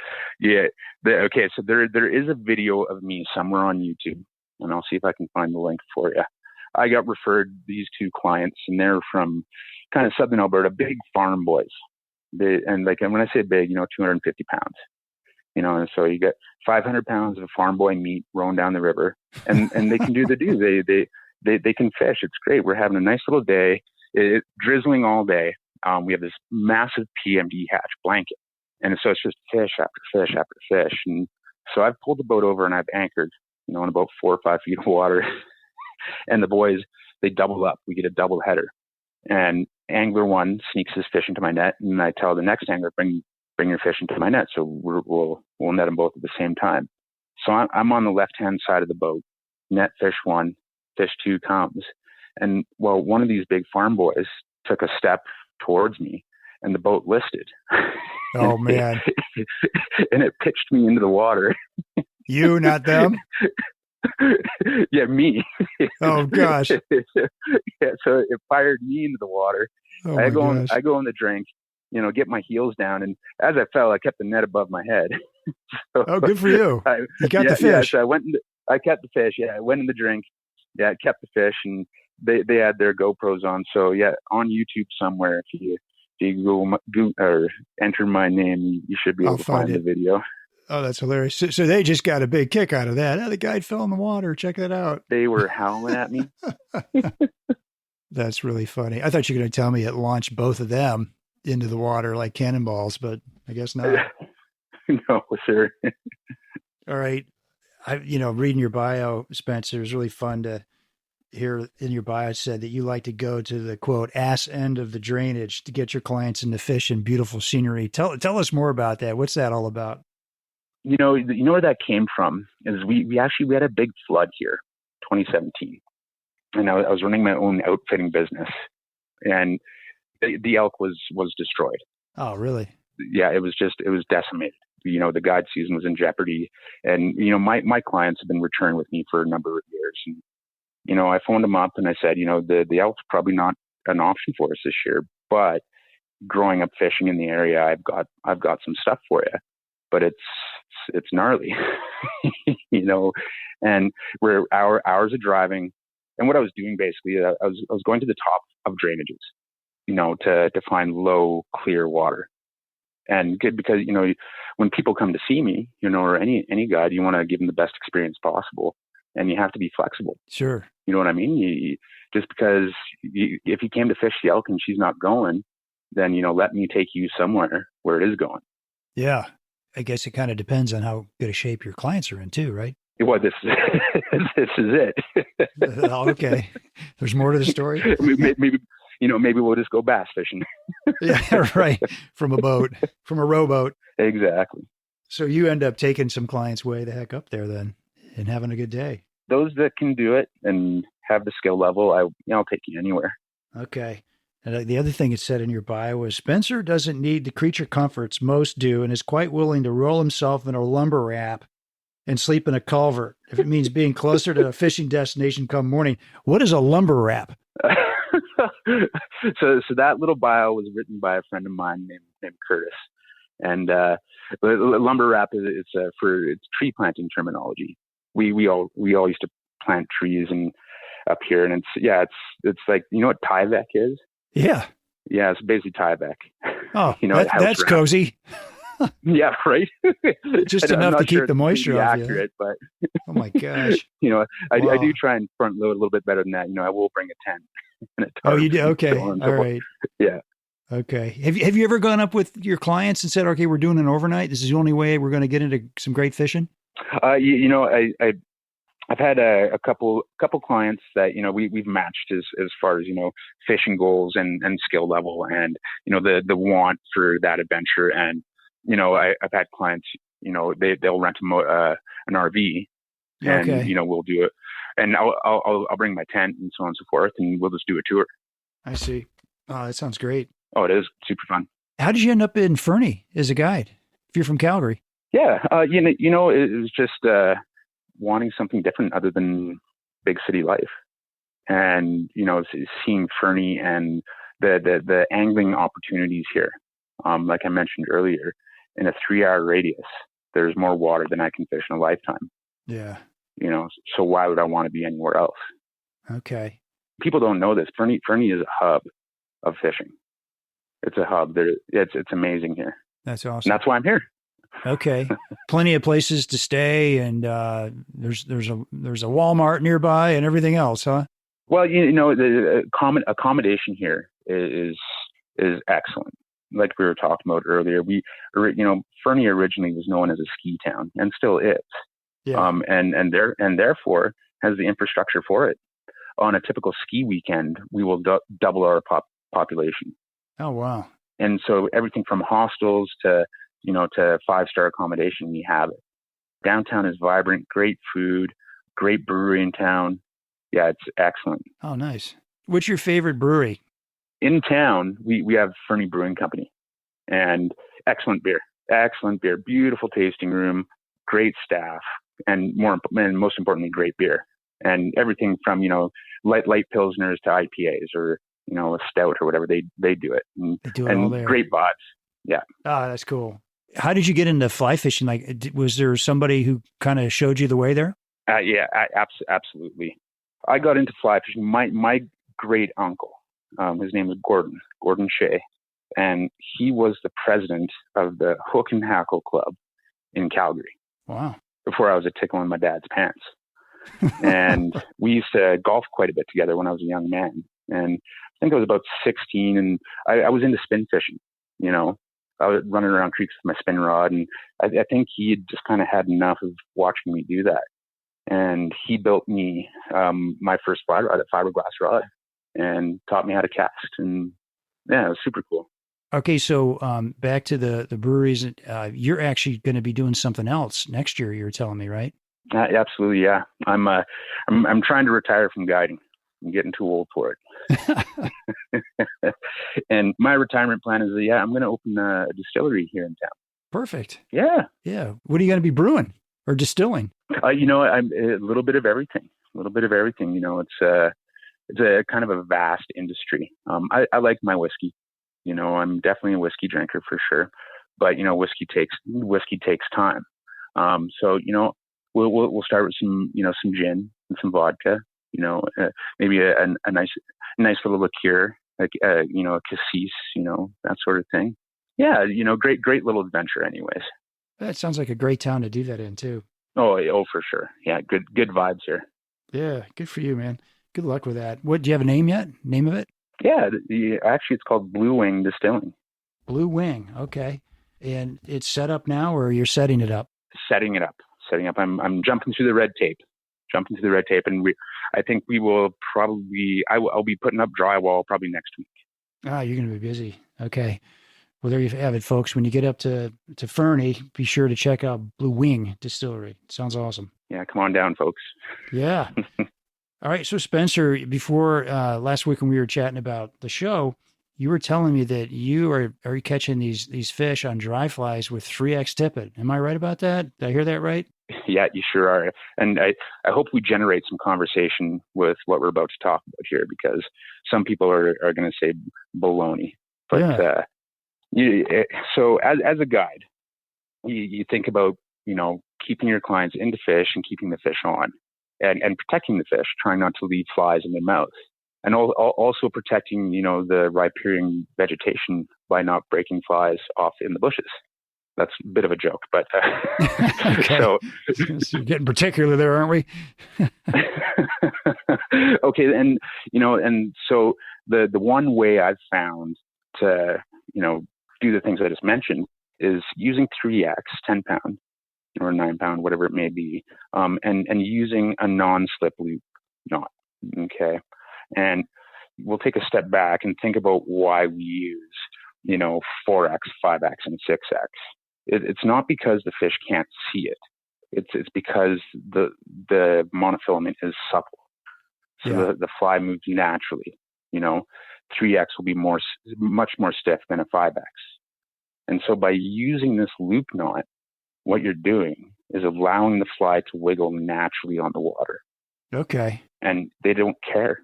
Yeah. Okay. So there is a video of me somewhere on YouTube, and I'll see if I can find the link for you. I got referred these two clients, and they're from kind of southern Alberta, big farm boys. And when I say big, 250 pounds, and so you get 500 pounds of farm boy meat rolling down the river, and they can do the do. They can fish. It's great. We're having a nice little day. It's drizzling all day. We have this massive PMD hatch blanket, and so it's just fish after fish after fish. And so I've pulled the boat over and I've anchored, in about 4 or 5 feet of water. And the boys, they double up. We get a double header, and angler one sneaks his fish into my net, and I tell the next angler, bring your fish into my net. So we'll net them both at the same time. So I'm on the left-hand side of the boat. Net fish one, fish two comes, and one of these big farm boys took a step towards me, and the boat listed.
Oh man!
And it pitched me into the water.
You, not them?
Yeah, me.
Oh gosh.
Yeah, so it fired me into the water.
Oh my gosh.
I go in the drink, get my heels down, and as I fell, I kept the net above my head. So
Oh, good for you. You got the
yeah.
fish.
So I kept the fish. Yeah, I went in the drink. Yeah, I kept the fish, and they had their GoPros on. So yeah, on YouTube somewhere, if you go or enter my name, you should be able
I'll
to
find
find
it.
the video.
Oh, that's hilarious. So they just got a big kick out of that. Oh, the guy fell in the water. Check that out.
They were howling at me.
That's really funny. I thought you were going to tell me it launched both of them into the water like cannonballs, but I guess not.
No, sir.
All right. Reading your bio, Spencer, it was really fun to hear in your bio said that you like to go to the quote ass end of the drainage to get your clients into fish and beautiful scenery. Tell us more about that. What's that all about?
You know where that came from is we had a big flood here, 2017, and I was running my own outfitting business, and the elk was destroyed.
Oh, really?
Yeah, it was decimated. The guide season was in jeopardy, and my clients have been returned with me for a number of years, and I phoned them up and I said, the elk's probably not an option for us this year, but growing up fishing in the area, I've got some stuff for you, but it's gnarly, and we're hours of driving. And what I was doing basically, I was going to the top of drainages, to find low, clear water. And good because, when people come to see me, or any guide, you want to give them the best experience possible, and you have to be flexible.
Sure.
You know what I mean? Just because if you came to fish the elk and she's not going, then, let me take you somewhere where it is going.
Yeah. I guess it kind of depends on how good a shape your clients are in too, right?
Well, this is it.
Okay. There's more to the story.
Maybe we'll just go bass fishing.
Yeah, right. From a rowboat.
Exactly.
So you end up taking some clients way the heck up there then and having a good day.
Those that can do it and have the skill level, I'll take you anywhere.
Okay. And the other thing it said in your bio was Spencer doesn't need the creature comforts most do and is quite willing to roll himself in a lumber wrap and sleep in a culvert if it means being closer to a fishing destination come morning. What is a lumber wrap?
So that little bio was written by a friend of mine named Curtis, and lumber wrap is it's tree planting terminology. We all used to plant trees and up here, and it's like what Tyvek is.
Yeah,
it's basically Tyvek.
Oh, that's cozy.
Yeah, right.
Just enough to keep the moisture off you.
Accurate, but
oh my gosh.
I do try and front load a little bit better than that. I will bring a tent.
Oh, you do? Okay. All right.
Yeah.
Okay. Have you ever gone up with your clients and said, okay, we're doing an overnight. This is the only way we're going to get into some great fishing?
I've had a couple clients that, we've matched as far as, fishing goals and skill level and, the want for that adventure. And, I've had clients, they'll rent an RV and,
okay.
We'll do it. And I'll bring my tent and so on and so forth, and we'll just do a tour.
I see. Oh, that sounds great.
Oh, it is super fun.
How did you end up in Fernie as a guide? If you're from Calgary.
Yeah. It was just, wanting something different other than big city life, and seeing Fernie and the angling opportunities here. Like I mentioned earlier, in a 3-hour radius, there's more water than I can fish in a lifetime.
Yeah.
So why would I want to be anywhere else?
Okay.
People don't know this. Fernie is a hub of fishing. It's a hub. It's amazing here.
That's awesome.
And that's why I'm here.
Okay. Plenty of places to stay, and there's a Walmart nearby and everything else, huh?
Well, the accommodation here is excellent. Like we were talking about earlier, Fernie originally was known as a ski town and still is.
Yeah.
And therefore has the infrastructure for it. On a typical ski weekend, we will double our population.
Oh, wow.
And so everything from hostels to 5-star accommodation, we have it. Downtown is vibrant, great food, great brewery in town. Yeah, it's excellent.
Oh, nice. What's your favorite brewery?
In town, we have Fernie Brewing Company, and excellent beer, beautiful tasting room, great staff, and most importantly, great beer, and everything from, light pilsners to IPAs or, a stout or whatever, they do it.
They do it all there.
Great vibes. Yeah.
Oh, that's cool. How did you get into fly fishing? Like, was there somebody who kind of showed you the way there?
Yeah, absolutely. I got into fly fishing. My great uncle, his name was Gordon Schey, and he was the president of the Hook and Hackle Club in Calgary.
Wow.
Before I was a tickle in my dad's pants. And we used to golf quite a bit together when I was a young man. And I think I was about 16, and I was into spin fishing. I was running around creeks with my spin rod, and I think he had just kind of had enough of watching me do that. And he built me my first fly rod, a fiberglass rod, and taught me how to cast. And yeah, it was super cool.
Okay, so back to the breweries. You're actually going to be doing something else next year. You were telling me, right?
Absolutely, yeah. I'm trying to retire from guiding. I'm getting too old for it. And my retirement plan is, I'm going to open a distillery here in town.
Perfect.
Yeah.
Yeah. What are you going to be brewing or distilling?
I'm a little bit of everything. It's a kind of a vast industry. I like my whiskey. I'm definitely a whiskey drinker for sure, but whiskey takes time. So we'll start with some gin and some vodka. Maybe a nice little liqueur, like a cassis, that sort of thing. Yeah, great little adventure. Anyways,
that sounds like a great town to do that in too.
Oh, for sure. Yeah, good vibes here.
Yeah, good for you, man. Good luck with that. What, do you have a name yet? Name of it?
Yeah, actually, it's called Blue Wing Distilling.
Blue Wing, okay. And it's set up now, or you're setting it up?
Setting up. I'm jumping through the red tape, and I think we will probably. I'll be putting up drywall probably next week.
Ah, you're going to be busy. Okay. Well, there you have it, folks. When you get up to Fernie, be sure to check out Blue Wing Distillery. Sounds awesome.
Yeah, come on down, folks.
Yeah. All right. So, Spencer, before last week when we were chatting about the show, you were telling me that you are catching these fish on dry flies with 3X tippet. Am I right about that? Did I hear that right?
Yeah, you sure are. And I hope we generate some conversation with what we're about to talk about here, because some people are going to say baloney. But so as a guide, you think about, keeping your clients into fish and keeping the fish on and protecting the fish, trying not to leave flies in their mouth. And also protecting, the riparian vegetation by not breaking flies off in the bushes. That's a bit of a joke, but
okay. So you're getting particular there, aren't we?
Okay, and so the one way I've found to do the things I just mentioned is using 3X 10 pound or 9 pound, whatever it may be, and using a non-slip loop knot. Okay, and we'll take a step back and think about why we use 4X, 5X, and 6X. It's not because the fish can't see it. It's because the monofilament is supple. So the fly moves naturally. 3X will be much more stiff than a 5X. And so by using this loop knot, what you're doing is allowing the fly to wiggle naturally on the water.
Okay.
And they don't care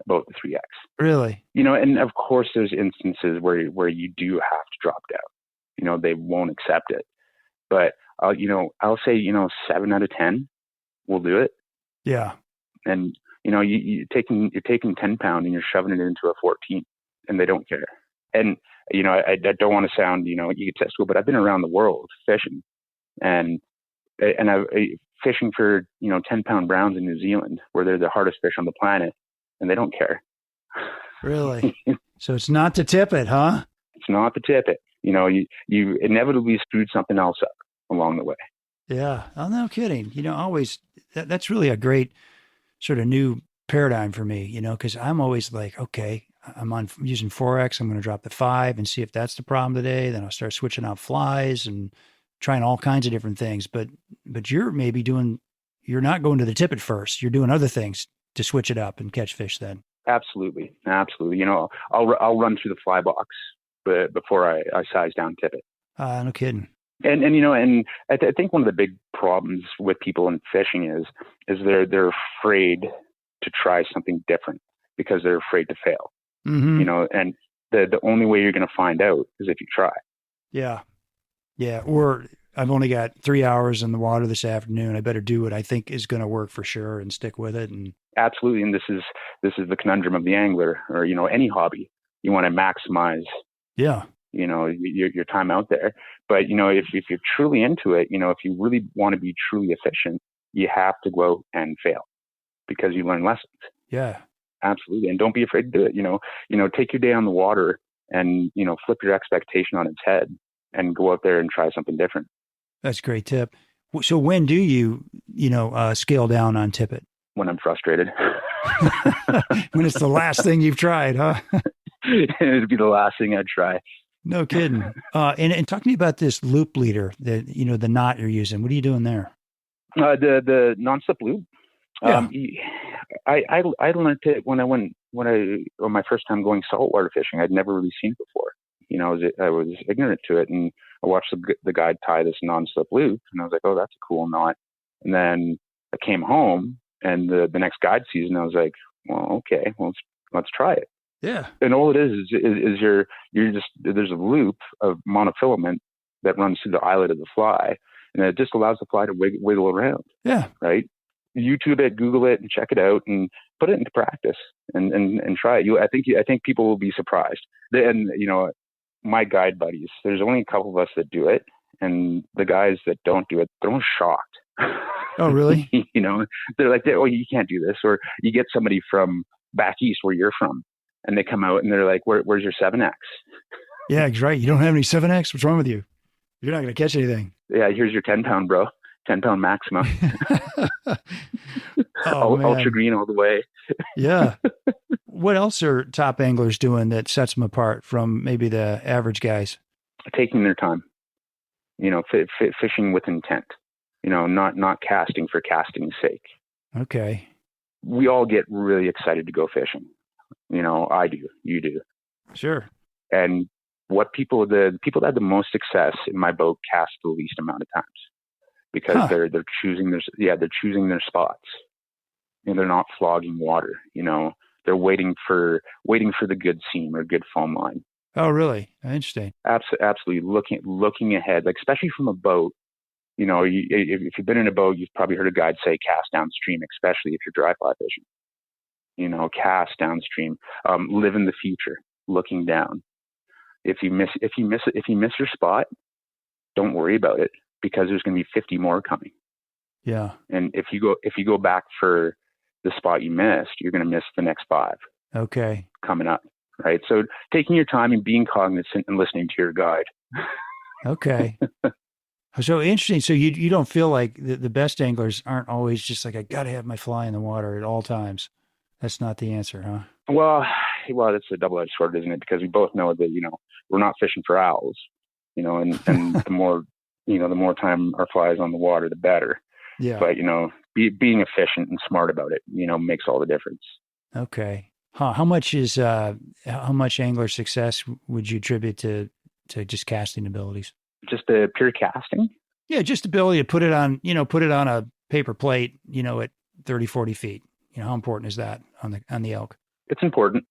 about the 3X.
Really?
And of course there's instances where you do have to drop down. They won't accept it. But, I'll say, 7 out of 10 will do it.
Yeah.
And, you're taking 10 pound and you're shoving it into a 14, and they don't care. And, I don't want to sound, egotistical, but I've been around the world fishing and I've fishing for, 10 pound browns in New Zealand, where they're the hardest fish on the planet, and they don't care.
Really? So it's not the tippet, huh?
It's not the tippet. You inevitably screwed something else up along the way.
Yeah. Oh, no kidding. Always, that's really a great sort of new paradigm for me, because I'm always like, okay, I'm using 4X. I'm going to drop the 5 and see if that's the problem today. Then I'll start switching out flies and trying all kinds of different things. But you're maybe you're not going to the tippet first. You're doing other things to switch it up and catch fish then.
Absolutely. I'll run through the fly box before I size down tippet.
No kidding.
And I think one of the big problems with people in fishing is they're afraid to try something different because they're afraid to fail.
Mm-hmm.
And the only way you're going to find out is if you try.
Yeah. Yeah. Or I've only got 3 hours in the water this afternoon. I better do what I think is going to work for sure and stick with it. And
absolutely. And this is the conundrum of the angler, or, any hobby. You want to maximize,
yeah,
your time out there. But, if you're truly into it, if you really want to be truly efficient, you have to go out and fail because you learn lessons.
Yeah.
Absolutely. And don't be afraid to do it. Take your day on the water and, flip your expectation on its head and go out there and try something different.
That's a great tip. So when do you, scale down on tippet?
When I'm frustrated.
When it's the last thing you've tried, huh?
It'd be the last thing I'd try.
No kidding. And talk to me about this loop leader, the knot you're using. What are you doing there?
The non-slip loop.
Yeah.
I learned it when on my first time going saltwater fishing. I'd never really seen it before. I was ignorant to it, and I watched the guide tie this non-slip loop, and I was like, oh, that's a cool knot. And then I came home, and the next guide season, I was like, well, okay, let's try it.
Yeah.
And all it is you're just, there's a loop of monofilament that runs through the eyelet of the fly, and it just allows the fly to wiggle around.
Yeah.
Right. YouTube it, Google it, and check it out, and put it into practice, and try it. I think people will be surprised. And my guide buddies, there's only a couple of us that do it, and the guys that don't do it, they're all shocked.
Oh, really?
They're like, oh, you can't do this. Or you get somebody from back east where you're from, and they come out and they're like, where's your 7X?
Yeah, right. You don't have any 7X? What's wrong with you? You're not going to catch anything.
Yeah, here's your 10-pound, bro. 10-pound maxima. Ultra green all the way.
Yeah. What else are top anglers doing that sets them apart from maybe the average guys?
Taking their time, fishing with intent, not casting for casting's sake.
Okay.
We all get really excited to go fishing. I do, you do.
Sure.
And the people that have the most success in my boat cast the least amount of times because they're choosing their spots, and they're not flogging water. They're waiting for the good seam or good foam line.
Oh, really? Interesting.
Absolutely. Looking ahead, like especially from a boat. If you've been in a boat, you've probably heard a guide say cast downstream, especially if you're dry fly fishing. Cast downstream. Live in the future, looking down. If you miss your spot, don't worry about it because there's going to be 50 more coming.
Yeah.
And if you go back for the spot you missed, you're going to miss the next 5.
Okay.
Coming up. Right. So taking your time and being cognizant and listening to your guide.
Okay. So interesting. So you don't feel like the best anglers aren't always just like, I got to have my fly in the water at all times. That's not the answer, huh?
Well, that's a double-edged sword, isn't it? Because we both know that, we're not fishing for owls, and the more time our fly is on the water, the better.
Yeah.
But, being efficient and smart about it, makes all the difference.
Okay. How much angler success would you attribute to just casting abilities?
Just the pure casting?
Yeah, just ability to put it on a paper plate, at 30, 40 feet. How important is that on the elk?
It's important.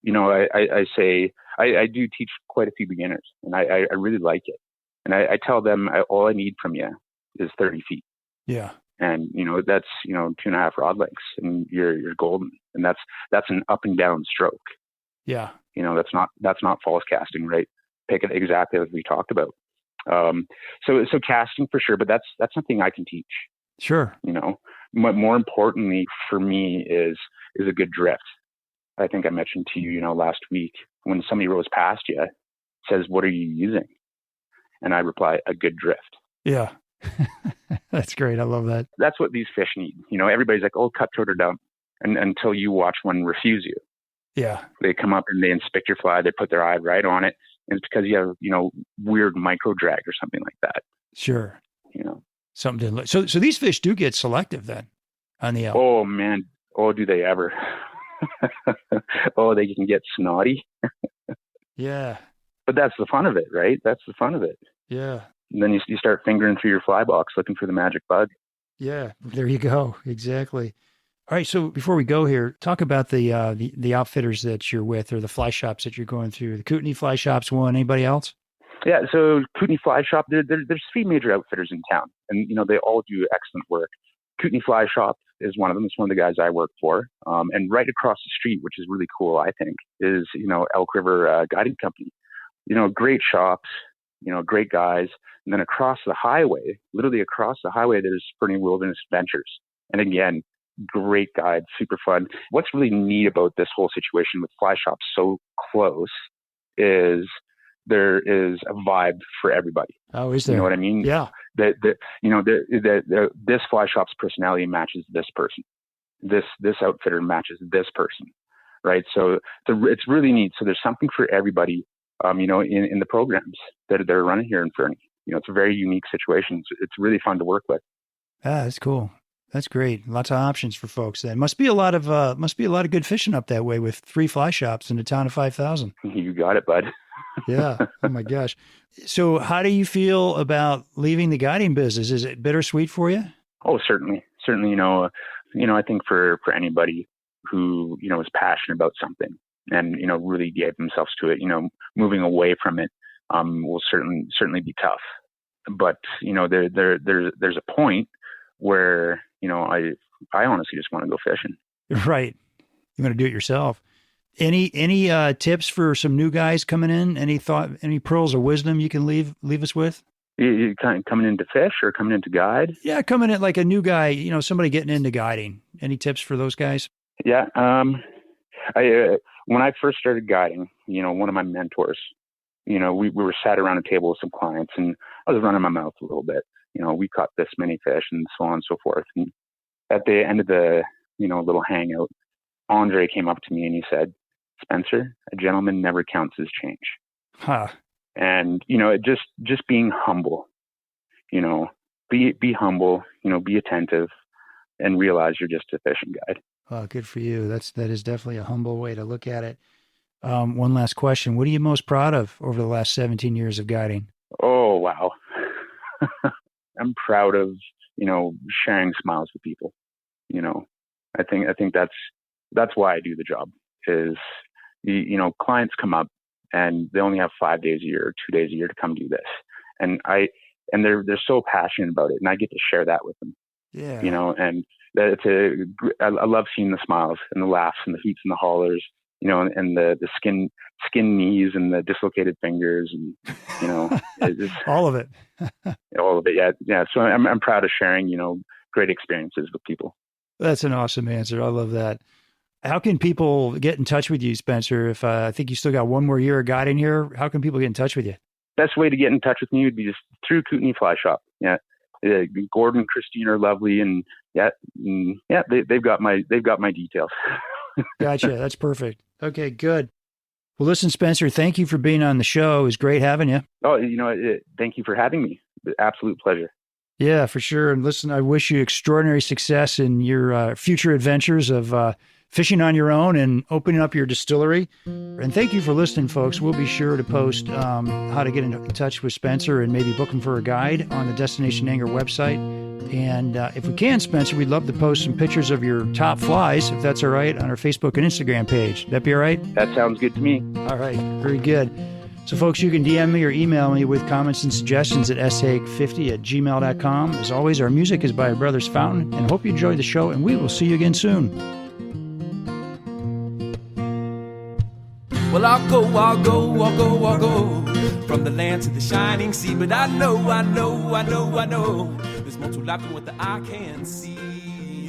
I say I do teach quite a few beginners, and I really like it. And I tell them all I need from you is 30 feet.
Yeah.
And, that's, 2.5 rod lengths, and you're golden. And that's an up and down stroke.
Yeah.
That's not false casting, right? Pick it exactly as we talked about. So casting for sure, but that's something I can teach.
Sure.
But more importantly for me is a good drift. I think I mentioned to you, last week when somebody rows past you, says, "What are you using?" And I reply, "A good drift."
Yeah. That's great. I love that.
That's what these fish need. Everybody's like, "Oh, cutthroat are dumb," and until you watch one refuse you.
Yeah.
They come up and they inspect your fly. They put their eye right on it. And it's because you have, weird micro drag or something like that.
Sure. Something didn't look. So these fish do get selective then on the elk.
Oh man. Oh, do they ever? Oh, they can get snotty.
Yeah.
But that's the fun of it, right? That's the fun of it.
Yeah.
And then you start fingering through your fly box looking for the magic bug.
Yeah. There you go. Exactly. All right. So before we go here, talk about the outfitters that you're with or the fly shops that you're going through. The Kootenay Fly Shop's one. Anybody else?
Yeah, so Kootenay Fly Shop, there's 3 major outfitters in town, and they all do excellent work. Kootenay Fly Shop is one of them. It's one of the guys I work for. And right across the street, which is really cool, I think, is Elk River Guiding Company. Great shops, great guys. And then across the highway, literally across the highway, there's Fernie Wilderness Adventures. And again, great guides, super fun. What's really neat about this whole situation with fly shops so close is there is a vibe for everybody.
Oh, is there?
You know what I mean?
Yeah.
This fly shop's personality matches this person. This outfitter matches this person, right? So it's really neat. So there's something for everybody, in the programs that they're running here in Fernie. It's a very unique situation. It's really fun to work with.
Ah, that's cool. That's great. Lots of options for folks. Then must be a lot of good fishing up that way with 3 fly shops in a town of 5,000.
You got it, bud.
Yeah. Oh my gosh. So how do you feel about leaving the guiding business? Is it bittersweet for you?
Oh, certainly. Certainly, I think for anybody who, is passionate about something and, really gave themselves to it, moving away from it, will certainly be tough. But, there's a point where, I honestly just want to go fishing.
Right. You want to do it yourself. Any tips for some new guys coming in? Any pearls of wisdom you can leave us with?
You kind of coming into fish or coming into guide?
Yeah, coming in like a new guy, somebody getting into guiding. Any tips for those guys?
Yeah. When I first started guiding, one of my mentors, we were sat around a table with some clients and I was running my mouth a little bit. We caught this many fish and so on and so forth. And at the end of the, little hangout, Andre came up to me and he said, "Spencer, a gentleman never counts his change."
Huh.
And, just being humble, be humble, be attentive and realize you're just a fishing guide.
Well, good for you. That is definitely a humble way to look at it. One last question. What are you most proud of over the last 17 years of guiding?
Oh, wow. I'm proud of, sharing smiles with people. I think that's why I do the job is, clients come up and they only have 5 days a year or 2 days a year to come do this. And they're so passionate about it and I get to share that with them.
Yeah.
And that I love seeing the smiles and the laughs and the hoots and the hollers, and the skin knees and the dislocated fingers and, it's,
all of it.
all of it. Yeah. Yeah. So I'm proud of sharing, great experiences with people.
That's an awesome answer. I love that. How can people get in touch with you, Spencer? If I think you still got 1 more year of guiding here, how can people get in touch with you? Best
way to get in touch with me would be just through Kootenay Fly Shop. Yeah. Gordon, Christine are lovely. And they've got my details.
Gotcha. That's perfect. Okay, good. Well, listen, Spencer, thank you for being on the show. It was great having you.
Oh, thank you for having me. Absolute pleasure.
Yeah, for sure. And listen, I wish you extraordinary success in your future adventures of fishing on your own and opening up your distillery. And thank you for listening, folks. We'll be sure to post how to get in touch with Spencer and maybe book him for a guide on the Destination Angler website. And if we can, Spencer, we'd love to post some pictures of your top flies, if that's all right, on our Facebook and Instagram page. That be all right?
That sounds good to me.
All right. Very good. So, folks, you can DM me or email me with comments and suggestions at shaig50@gmail.com. As always, our music is by Brothers Fountain, and hope you enjoyed the show, and we will see you again soon.
Well, I'll go from the land to the shining sea. But I know there's more to life than what the eye can see.